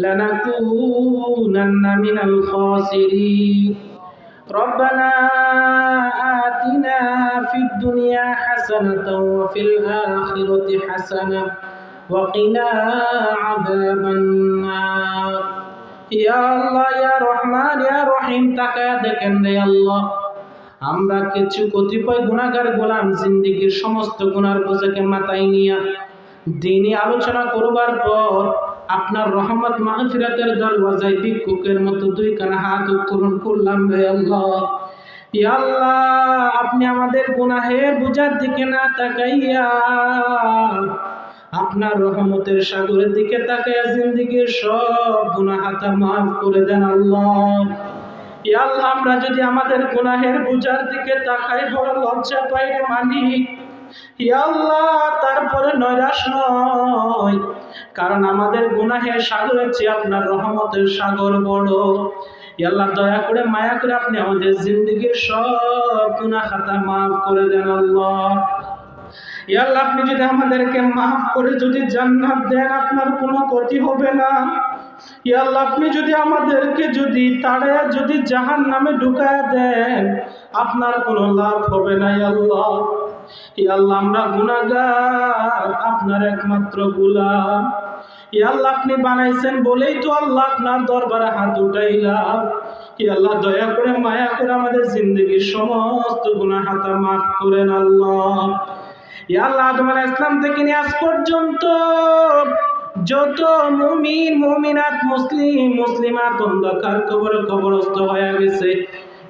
لنكونن من الخاسرين. ربنا آتنا في الدنيا حسنة وفي الآخرة حسنة وقنا عذاب النار. يا الله يا رحمن يا رحيم তাকায়া দেখেন রে আল্লাহ, আমরা কিছু কতিপয় গুনাহগার গোলাম জিন্দেগীর সমস্ত গুনার বোঝাকে মাথায় নিয়া দিনী আলোচনা করবার পর আপনার রহমত মাগফিরাতের দরওয়াজায় ভিক্ষুকের মতো দুই কানা হাত উত্তোলন করলাম রে আল্লাহ। ইয়া আল্লাহ, আপনি আমাদের গুনাহের বোঝার দিকে না তাকাইয়া আপনার রহমতের সাগরের দিকে তাকাইয়া জিন্দেগীর সব গুনাহ হাতা মাফ করে দেন আল্লাহ। ইয়া আল্লাহ, আমরা যদি আমাদের গুনাহের বোঝার দিকে তাকাই বড় লজ্জা পাই রে মালিক। ইয়া আল্লাহ, তারপরে নৈরাশ নয়, কারণ আমাদের গুনাহের সাগরের চেয়ে আপনার রহমতের সাগর বড়। ইয়া আল্লাহ, দয়া করে মায়া করে আপনি আমাদের জিন্দেগীর সব গুনাহ খাতা মাফ করে দেন আল্লাহ। ইয়া আল্লাহ, আপনি যদি আমাদেরকে মাফ করে যদি জান্নাত দেন আপনার কোনো ক্ষতি হবে না। ইয়া আল্লাহ, আপনি যদি আমাদেরকে যদি তাড়ায়া যদি জাহান্নামে ঢুকায়া দেন আপনার কোনো লাভ হবে না। ইয়া আল্লাহ, ইয়া আল্লাহ, আমরা গুনাহগার, আপনার একমাত্র গোলাম। ইয়া আল্লাহ, আপনি বানাইছেন বলেই তো আল্লাহ আপনার দরবারে হাত উঠাইলাম। ইয়া আল্লাহ, দয়া করে মায়া করে আমাদের জিন্দেগীর সমস্ত গুনাহ খাতা মাফ করেন আল্লাহ। ইয়া আল্লাহ, আদম আলাইহিস সালাম থেকে নিয়ে আজ পর্যন্ত যত মুমিন মুমিনাত মুসলিম মুসলিমাত অন্ধকার কবরে কবরস্থ হয়ে গেছে,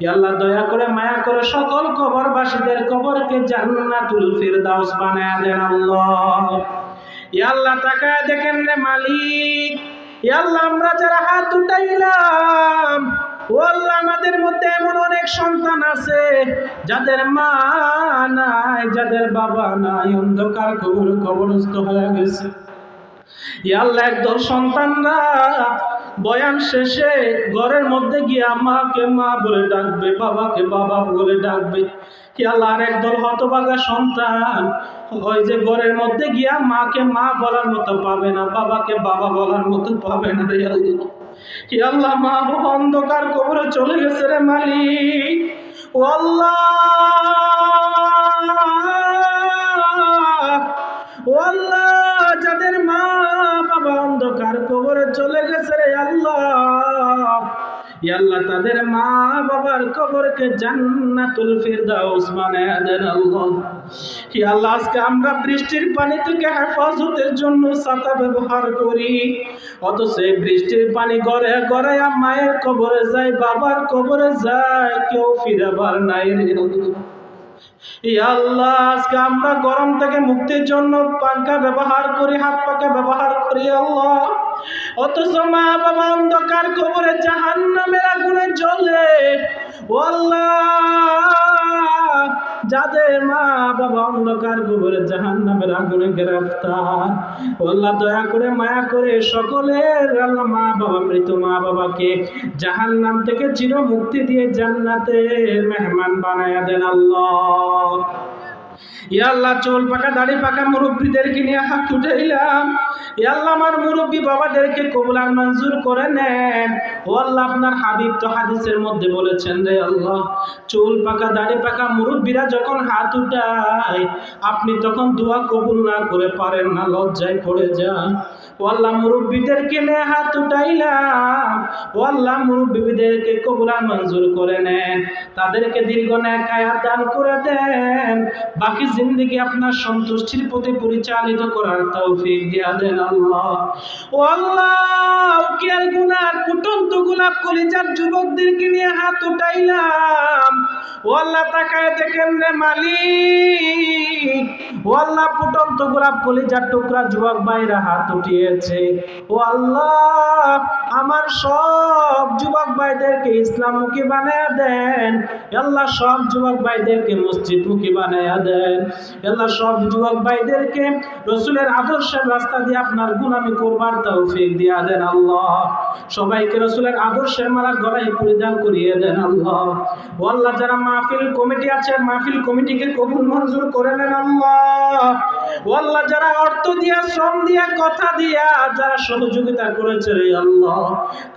ইয়া আল্লাহ, দয়া করে মায়া করে সকল কবরবাসীদের কবরকে জান্নাতুল ফিরদাউস বানায়া দেন আল্লাহ। ইয়া আল্লাহ, তাকায় দেখেন রে মালিক। ইয়া আল্লাহ, আমরা যারা হাত উঠাইলাম, ও আল্লাহ, আমাদের মধ্যে এমন অনেক সন্তান আছে যাদের মা নাই, যাদের বাবা নাই, অন্ধকার কবরে কবরস্থ হয়ে গেছে। ইয়া আল্লাহ, একদল সন্তানরা বয়ান শেষে ঘরের মধ্যে গিয়া মাকে মা বলে ডাকবে, বাবাকে বাবা বলে ডাকবে। ইয়া আল্লাহ, আর একদল হতভাগা সন্তান ওই যে ঘরের মধ্যে গিয়া মাকে মা বলার মতো পাবে না, বাবাকে বাবা বলার মতো পাবে না রে আল্লাহ। ইয়া আল্লাহ, মা বাবা অন্ধকার কবরে চলে গেছে রে মালিক। ও আল্লাহ, ও আল্লাহ, যাদের মা বাবা অন্ধকার কবরে চলে গেছে রে আল্লাহ, ইয়া আল্লাহ, তাদের মা বাবার কবরকে জান্নাতুল ফিরদাউস বানায়া দেন আল্লাহ। ইয়া আল্লাহ, আজকে আমরা বৃষ্টির পানি থেকে হেফাজতের জন্য ছাতা ব্যবহার করি, অথচ এই বৃষ্টির পানি ঘরে ঘরে মায়ের কবরে যায়, বাবার কবরে যায়, কেউ ফিরাবার নাই রে আল্লাহ। ইয়া আল্লাহ, আজকে আমরা গরম থেকে মুক্তির জন্য পাঙ্খা ব্যবহার করি, হাত পাখা ব্যবহার করি আল্লাহ, অথচ মা বাবা অন্ধকার কবরে জাহান্নামের আগুনে জ্বলে। ও আল্লাহ, যাদের মা বাবা অন্ধকার কবরে জাহান্নামের আগুনে গ্রেফতার, ও আল্লাহ, দয়া করে মায়া করে সকলের আল্লাহ মা বাবা মৃত মা বাবাকে জাহান্নাম থেকে চির মুক্তি দিয়ে জান্নাতের মেহমান বানায়া দেন আল্লাহ। ইয়া আল্লাহ, চুল পাকা দাড়ি পাকা মুরব্বীদেরকে নিয়ে হাত উঠাইলাম, ইয়া আল্লাহ আমার মুরব্বী বাবাদেরকে কবুল আর মঞ্জুর করে নেন। ও আল্লাহ আপনার হাবিব তো হাদিসের মধ্যে বলেছেন রে আল্লাহ, চুল পাকা দাড়ি পাকা মুরব্বীরা যখন হাত উঠায় আপনি তখন দোয়া কবুল না করে পারেন না, লজ্জায় পড়ে যান। ও আল্লাহ মুরব্বীদেরকে নিয়ে হাত উঠাইলাম, ও আল্লাহ মুরব্বীদেরকে কবুল আর মঞ্জুর করে নেন, তাদেরকে দীর্ঘ নেক হায়াত দান করে দেন, বাকি জিন্দেগি আপনার সন্তুষ্টির পথে পরিচালিত করার তৌফিক দিয়া দেন আল্লাহ। ও আল্লাহ কি আর গুনার কুটন্ত গোলাপ কলিজার যুবকদেরকে নিয়ে হাত উঠাইলাম, ও আল্লাহ তাকায় দেখেন রে মালিক, ও আল্লাহ ফুটন্ত গোলাপ কলিজার টুকরা যুবক ভাইরা হাত উঠিয়েছে। ও আল্লাহ আমার সব যুবক ভাইদেরকে ইসলামমুখী বানায়া দেন, আল্লাহ সব যুবক ভাইদেরকে মসজিদমুখী বানায়া দেন, আল্লাহ সব যুবক ভাইদেরকে রসুলের আদর্শের রাস্তা দিয়ে আপনার গোলামি করবার তৌফিক দিয়া দেন আল্লাহ। সবাইকে রসুলের আদর্শের মালা গলায় পরিধান করিয়ে দেন আল্লাহ। ও আল্লাহ যারা মাহফিল কমিটি আছে মাহফিল কমিটিকে কবুল মঞ্জুর করে নেন আল্লাহ। ও আল্লাহ যারা অর্থ দিয়া শ্রম দিয়া কথা দিয়া যারা সহযোগিতা করেছে রে আল্লাহ,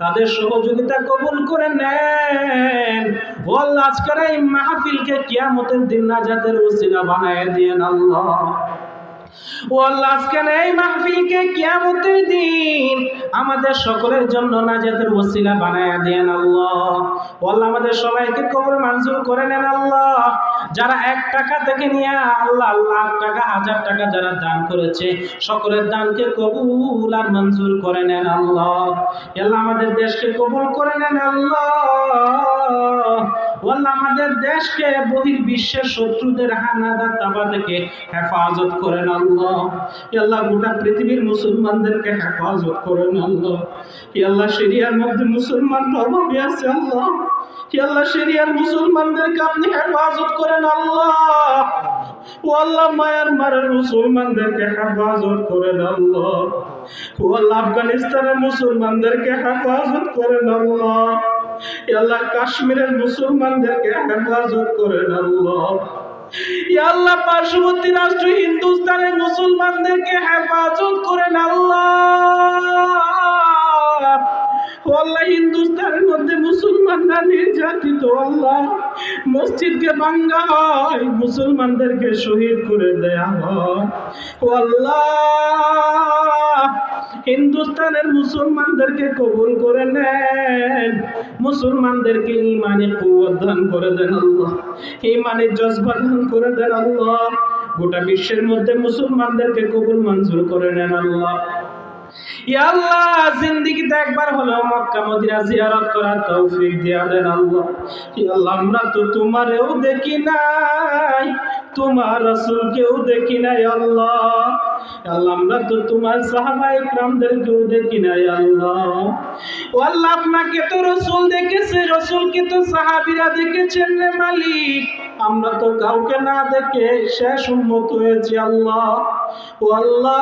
তাদের সহযোগিতা কবুল করে নেন। ও আল্লাহ আজকের এই মাহফিলকে কিয়ামতের দিন নাজাতের ওসিলা বানায় দিয়েন আল্লাহ। ও আল্লাহ আজকের এই মাহফিলকে কিয়ামতের দিন আমাদের সকলের জন্য নাজাতের ওসিলা বানায়া দেন আল্লাহ। ও আল্লাহ আমাদের সবাইকে কবুল মঞ্জুর করে নেন আল্লাহ। যারা 1 টাকা থেকে নিয়ে আল্লাহ লাখ টাকা 1000 টাকা যারা দান করেছে সকলের দানকে কবুল আর মঞ্জুর করে নেন আল্লাহ। আল্লাহ আমাদের দেশকে কবুল করে নেন আল্লাহ। ও আল্লাহ আমাদের দেশকে বহির্বিশ্বের শত্রুদের হানাদার তাবা থেকে হেফাজত করেন আল্লাহ। আল্লাহ গোটা পৃথিবীর মুসলমানদেরকে হেফাজত করেন আল্লাহ। আল্লাহ শরিয়ার মধ্যে মুসলমান ধর্মী আছে আল্লাহ, আল্লাহ শরিয়ার মুসলমানদেরকে আপনি হেফাজত করেন আল্লাহ। ও আল্লাহ মায়ানমারের মুসলমানদেরকে হেফাজত করেন আল্লাহ। ও আল্লাহ আফগানিস্তানের মুসলমানদেরকে হেফাজত করেন আল্লাহ। আল্লাহ কাশ্মীরের মুসলমানদেরকে হেফাজত করেন আল্লাহ। আল্লাহ পার্শ্ববর্তী রাষ্ট্র হিন্দুস্তানের মুসলমানদেরকে হেফাজত করেন আল্লাহ। আল্লাহ হিন্দুস্তানের মধ্যে মুসলমানরা নির্যাতিত, আল্লাহ মসজিদকে ভাঙ্গা হয়, মুসলমানদেরকে শহীদ করে দেয়া হয়। ও আল্লাহ হিন্দুস্তানের মুসলমানদেরকে কবুল করে নেন, মুসলমানদেরকে ঈমানে কুওয়াত দান করে দেন আল্লাহ, ঈমানে জজবা দান করে দেন আল্লাহ। গোটা বিশ্বের মধ্যে মুসলমানদেরকে কবুল মঞ্জুর করে নেন আল্লাহ। ইয়া আল্লাহ জিন্দেগিতে একবার হলেও মক্কা মদিনা জিয়ারত করার তৌফিক দিয়া দেন আল্লাহ। ইয়া আল্লাহ আমরা তো তোমারেও দেখি নাই, তোমার রাসূলকেও দেখি নাই আল্লাহ। আল্লাহ আমরা তো তোমার সাহাবায়ে কিরামদেরকেও দেখি নাই আল্লাহ। ও আল্লাহ আপনাকে তো রাসূল দেখেছে, রাসূলকে তো সাহাবীরা দেখেছেন রে মালিক, আমরা তো কাউকে না দেখে শেষ উম্মত হয়েছি আল্লাহ। ও আল্লাহ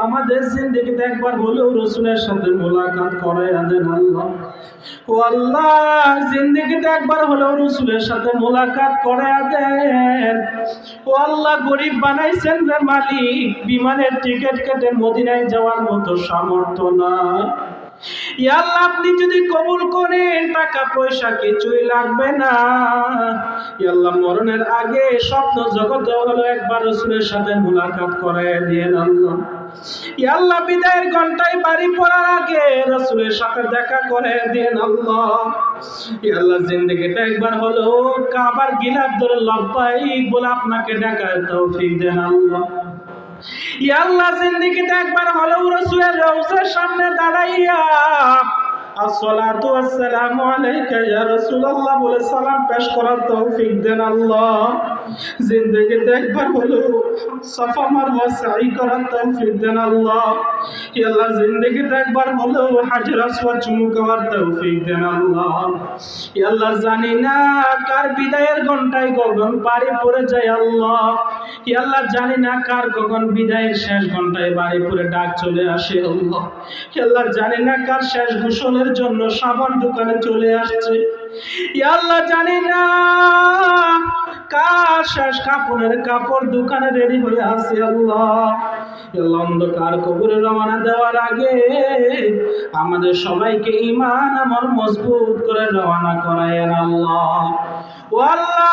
আমাদের জিন্দেগিতে একবার হলেও রাসূলের সাথে মোলাকাত করায়া দেন আল্লাহ। ও আল্লাহ জিন্দেগিতে একবার হলেও রাসূলের সাথে মোলাকাত করায়া দেন। ও আল্লাহ গরিব বানাইছেন রে মালিক, বিমানের টিকিট কেটে মদিনায় যাওয়ার মতো সামর্থ্য নাই। ইয়া আল্লাহ আপনি যদি কবুল করেন টাকা পয়সা কিছুই লাগবে না। ইয়া আল্লাহ মরণের আগে স্বপ্ন জগতে হলো একবার রাসূলের সাথে মুলাকাত করায় দিয়েন আল্লাহ। ইয়া আল্লাহ বিদায়ের ঘন্টায় বাড়ি পড়ার আগে রাসূলের সাথে দেখা করে দিয়েন আল্লাহ। ইয়া আল্লাহ জিন্দেগিতে একবার হলো কাবার গিলাফ ধরে লব্বাইক বলে আপনাকে ডাকার তৌফিক দেন আল্লাহ। ইয়া আল্লাহ জিন্দেগিতে একবার হলেও রাসূলের রওজার সামনে দাঁড়াইয়া আসসালাতু ওয়াসসালামু আলাইকা ইয়া রাসূলুল্লাহ বলে সালাম পেশ করার তৌফিক দেন আল্লাহ। জিন্দেগিতে একবার হলেও সাফা মারওয়া সাই করার তৌফিক দেন আল্লাহ। ইয়া আল্লাহ জিন্দেগিতে একবার হলেও হাজর আসওয়াদ চুমু খাওয়ার তৌফিক দেন আল্লাহ। ইয়া আল্লাহ জানি না কার বিদায়ের ঘন্টায় গগন পাড়ি পড়ে যায় আল্লাহ। ইয়া আল্লাহ জানি না কার কখন বিদায়ের শেষ ঘন্টায় বাড়ি পড়ে ডাক চলে আসে আল্লাহ। ইয়া আল্লাহ জানি না কার শেষ গোসলের জন্য সাবান দোকানে চলে আসছে। ইয়া আল্লাহ জানি না কার শেষ কাপড়ের কাপড় দোকানে রেডি হয়ে আছে আল্লাহ। আল্লাহ অন্ধকার কবরে রওনা দেওয়ার আগে আমাদের সবাইকে ঈমান আমল মজবুত করে রওনা করায়েন আল্লাহ। ও আল্লাহ,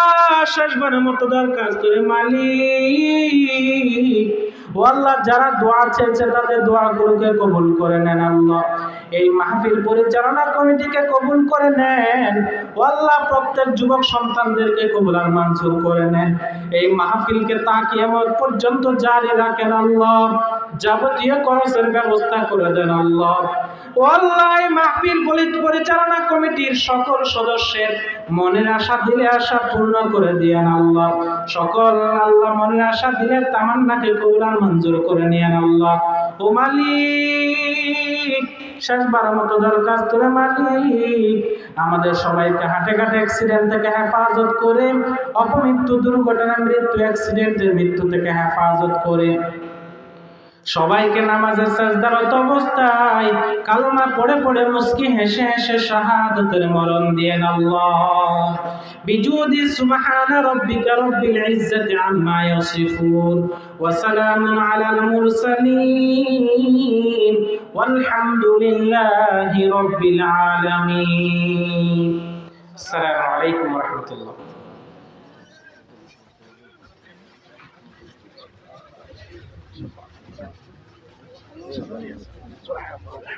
শেষবারের মতো দরখাস্ত করে মালিক, ও আল্লাহ, যারা দোয়া চেয়েছে তাদের দোয়াগুলোকে কবুল করে নেন আল্লাহ। এই মাহফিল পরিচালনা কমিটিকে কবুল করে নেন ও আল্লাহ। প্রত্যেক যুবক সন্তানদেরকে কবুল আর মঞ্জুর করে নেন। এই মাহফিলকে তা কিয়ামত পর্যন্ত জারি রাখেন আল্লাহ। যাবতীয় খরচের ব্যবস্থা করে দেন আল্লাহ। ও আল্লাহ, এই মাহফিল পরিচালনা কমিটির সকল সদস্যের মনের আশা দিলে আশা পূর্ণ করে দিয়েন আল্লাহ। সকল আল্লাহ মনের আশা দিলে তামান্নাকে কবুল আর মঞ্জুর করে নিয়েন আল্লাহ। ও মালিক, শেষবারের মতো দরখাস্ত করে মালিক, আমাদের সবাইকে হাটে ঘাটে অ্যাক্সিডেন্ট থেকে হেফাজত করে, অপমৃত্যু, দুর্ঘটনা, মৃত্যু, অ্যাক্সিডেন্টের মৃত্যু থেকে হেফাজত করে, সবাইকে নামাজের সাজদারত অবস্থায় কালমা পড়ে পড়ে মুস্কি হেসে হেসে শাহাদাতের মরণ দিয়েন আল্লাহ। বিজুদি সুবহান রাব্বিকা রাব্বিল ইজ্জাতি আম্মা ইয়াসিফুন ওয়া সালামুন আলাল মুরসালিন ওয়ালহামদুলিল্লাহি রাব্বিল আলামিন। আসসালামু আলাইকুম ওয়া রাহমাতুল্লাহ। سبحان الله.